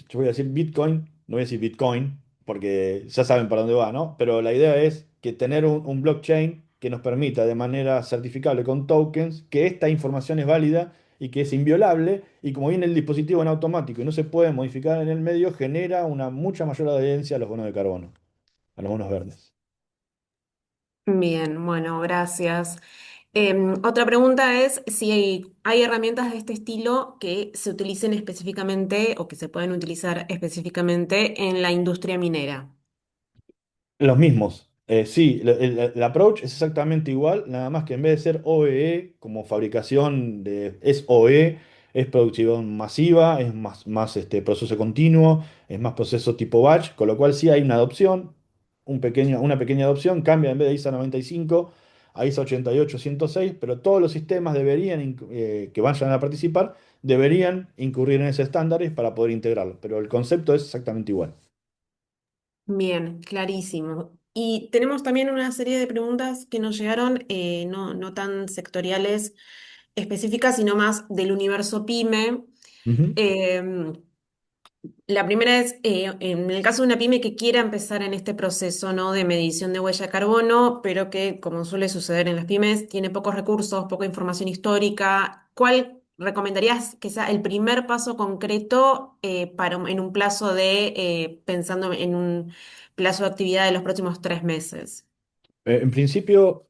yo voy a decir Bitcoin, no voy a decir Bitcoin, porque ya saben para dónde va, ¿no? Pero la idea es que tener un blockchain que nos permita de manera certificable con tokens que esta información es válida y que es inviolable, y como viene el dispositivo en automático y no se puede modificar en el medio, genera una mucha mayor adherencia a los bonos de carbono, a los bonos verdes. Bien, bueno, gracias. Otra pregunta es si hay herramientas de este estilo que se utilicen específicamente o que se pueden utilizar específicamente en la industria minera. Los mismos. Sí, el approach es exactamente igual, nada más que en vez de ser OEE como fabricación es OE, es producción masiva, es más proceso continuo, es más proceso tipo batch, con lo cual sí hay una adopción, una pequeña adopción, cambia en vez de ISA 95 a ISA 88106, pero todos los sistemas que vayan a participar deberían incurrir en esos estándares para poder integrarlo, pero el concepto es exactamente igual. Bien, clarísimo. Y tenemos también una serie de preguntas que nos llegaron, no tan sectoriales específicas, sino más del universo PYME. Ujú. Em, La primera es, en el caso de una pyme que quiera empezar en este proceso, ¿no? De medición de huella de carbono, pero que, como suele suceder en las pymes, tiene pocos recursos, poca información histórica. ¿Cuál recomendarías que sea el primer paso concreto en un plazo pensando en un plazo de actividad de los próximos 3 meses? En principio,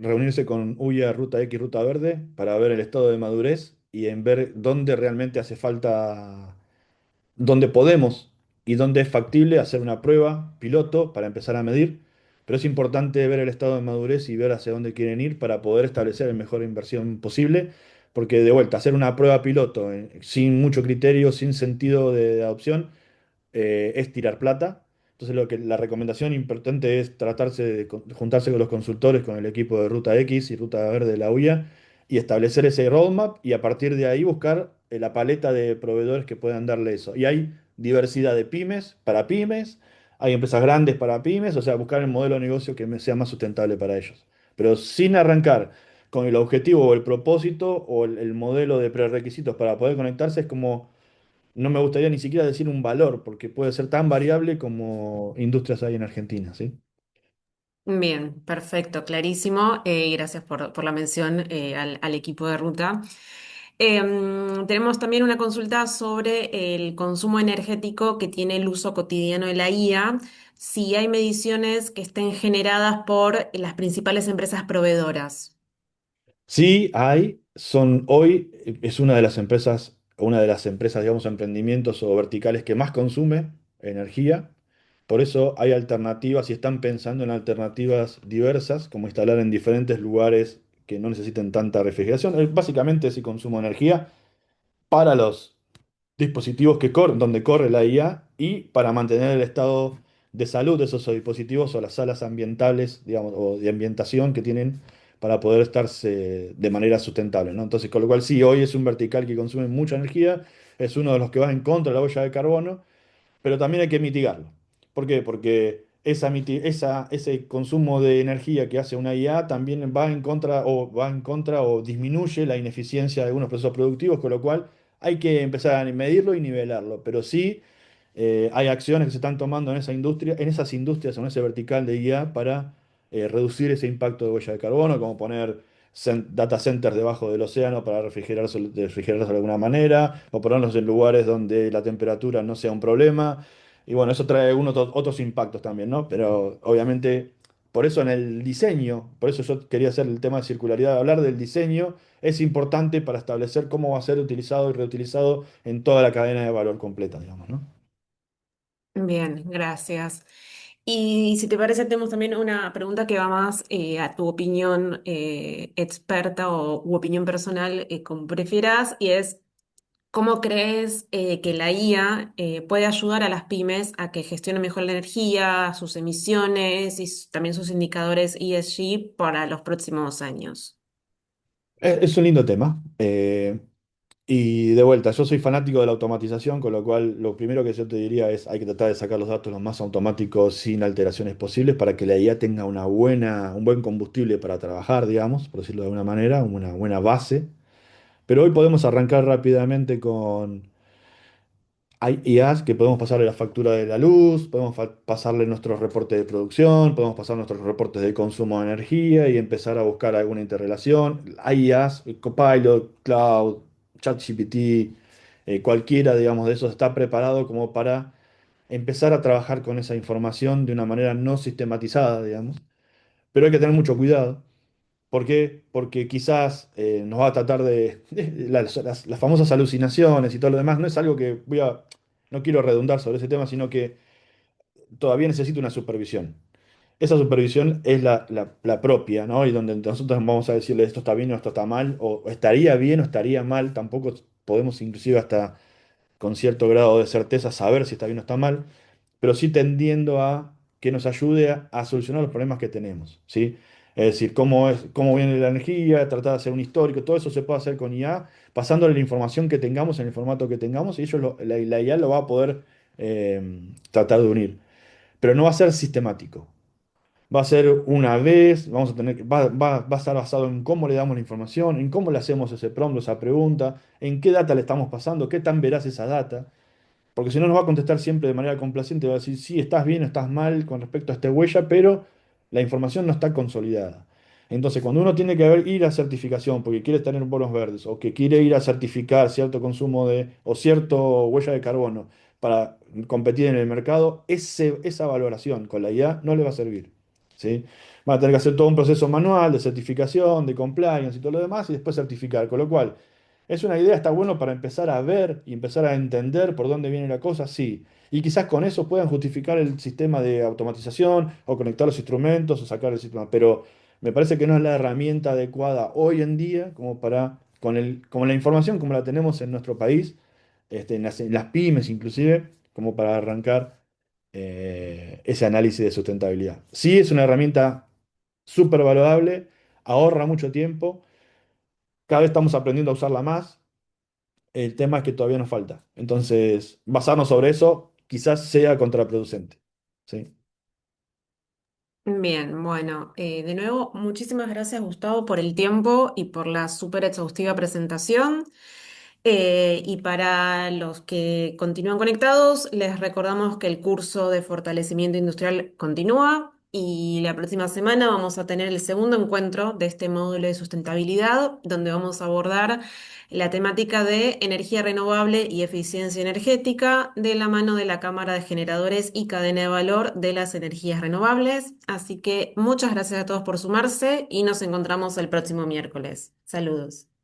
reunirse con UIA Ruta X, Ruta Verde, para ver el estado de madurez y en ver dónde realmente hace falta, dónde podemos y dónde es factible hacer una prueba piloto para empezar a medir. Pero es importante ver el estado de madurez y ver hacia dónde quieren ir para poder establecer la mejor inversión posible. Porque de vuelta, hacer una prueba piloto sin mucho criterio, sin sentido de adopción, es tirar plata. Entonces la recomendación importante es tratarse de juntarse con los consultores, con el equipo de Ruta X y Ruta Verde de la UIA y establecer ese roadmap y a partir de ahí buscar la paleta de proveedores que puedan darle eso. Y hay diversidad de pymes para pymes, hay empresas grandes para pymes, o sea, buscar el modelo de negocio que sea más sustentable para ellos. Pero sin arrancar con el objetivo o el propósito o el modelo de prerequisitos para poder conectarse es como no me gustaría ni siquiera decir un valor, porque puede ser tan variable como industrias hay en Argentina, ¿sí? Bien, perfecto, clarísimo. Y gracias por la mención al equipo de ruta. Tenemos también una consulta sobre el consumo energético que tiene el uso cotidiano de la IA, si hay mediciones que estén generadas por las principales empresas proveedoras. Sí, hay, son hoy, es una de las empresas, digamos, emprendimientos o verticales que más consume energía. Por eso hay alternativas y están pensando en alternativas diversas, como instalar en diferentes lugares que no necesiten tanta refrigeración. Básicamente es el consumo de energía para los dispositivos donde corre la IA y para mantener el estado de salud de esos dispositivos o las salas ambientales, digamos, o de ambientación que tienen para poder estarse de manera sustentable, ¿no? Entonces, con lo cual sí, hoy es un vertical que consume mucha energía, es uno de los que va en contra de la huella de carbono, pero también hay que mitigarlo. ¿Por qué? Porque ese consumo de energía que hace una IA también va en contra o disminuye la ineficiencia de algunos procesos productivos, con lo cual hay que empezar a medirlo y nivelarlo. Pero sí hay acciones que se están tomando en esa industria, en esas industrias, en ese vertical de IA para reducir ese impacto de huella de carbono, como poner data centers debajo del océano para refrigerarse de alguna manera, o ponerlos en lugares donde la temperatura no sea un problema. Y bueno, eso trae algunos otros impactos también, ¿no? Pero obviamente, por eso en el diseño, por eso yo quería hacer el tema de circularidad, hablar del diseño es importante para establecer cómo va a ser utilizado y reutilizado en toda la cadena de valor completa, digamos, ¿no? Bien, gracias. Y si te parece, tenemos también una pregunta que va más a tu opinión experta o u opinión personal, como prefieras, y es, ¿cómo crees que la IA puede ayudar a las pymes a que gestionen mejor la energía, sus emisiones y también sus indicadores ESG para los próximos años? Es un lindo tema. Y de vuelta, yo soy fanático de la automatización, con lo cual lo primero que yo te diría es hay que tratar de sacar los datos lo más automáticos sin alteraciones posibles para que la IA tenga un buen combustible para trabajar, digamos, por decirlo de alguna manera, una buena base. Pero hoy podemos arrancar rápidamente con hay IAs que podemos pasarle la factura de la luz, podemos pasarle nuestros reportes de producción, podemos pasar nuestros reportes de consumo de energía y empezar a buscar alguna interrelación. Hay IAs, Copilot, Cloud, ChatGPT, cualquiera, digamos, de esos está preparado como para empezar a trabajar con esa información de una manera no sistematizada, digamos. Pero hay que tener mucho cuidado. ¿Por qué? Porque quizás nos va a tratar de las famosas alucinaciones y todo lo demás. No es algo que no quiero redundar sobre ese tema, sino que todavía necesita una supervisión. Esa supervisión es la propia, ¿no? Y donde nosotros vamos a decirle esto está bien o esto está mal, o estaría bien o estaría mal. Tampoco podemos inclusive hasta con cierto grado de certeza saber si está bien o está mal, pero sí tendiendo a que nos ayude a solucionar los problemas que tenemos, ¿sí? Es decir, cómo viene la energía, tratar de hacer un histórico, todo eso se puede hacer con IA, pasándole la información que tengamos en el formato que tengamos, y la IA lo va a poder tratar de unir. Pero no va a ser sistemático. Va a ser una vez, vamos a tener, va a estar basado en cómo le damos la información, en cómo le hacemos ese prompt, esa pregunta, en qué data le estamos pasando, qué tan veraz esa data. Porque si no nos va a contestar siempre de manera complaciente, va a decir, sí, estás bien o estás mal con respecto a esta huella, pero la información no está consolidada. Entonces, cuando uno tiene que ir a certificación porque quiere tener bonos verdes o que quiere ir a certificar cierto consumo o cierto huella de carbono para competir en el mercado, esa valoración con la IA no le va a servir, ¿sí? Van a tener que hacer todo un proceso manual de certificación, de compliance y todo lo demás y después certificar. Con lo cual, es una idea, está bueno para empezar a ver y empezar a entender por dónde viene la cosa, sí. Y quizás con eso puedan justificar el sistema de automatización o conectar los instrumentos o sacar el sistema. Pero me parece que no es la herramienta adecuada hoy en día como como la información como la tenemos en nuestro país, en las pymes inclusive, como para arrancar ese análisis de sustentabilidad. Sí, es una herramienta súper valorable, ahorra mucho tiempo, cada vez estamos aprendiendo a usarla más. El tema es que todavía nos falta. Entonces, basarnos sobre eso quizás sea contraproducente. ¿Sí? Bien, bueno, de nuevo, muchísimas gracias, Gustavo, por el tiempo y por la súper exhaustiva presentación. Y para los que continúan conectados, les recordamos que el curso de fortalecimiento industrial continúa y la próxima semana vamos a tener el segundo encuentro de este módulo de sustentabilidad, donde vamos a abordar la temática de energía renovable y eficiencia energética de la mano de la Cámara de Generadores y Cadena de Valor de las Energías Renovables. Así que muchas gracias a todos por sumarse y nos encontramos el próximo miércoles. Saludos.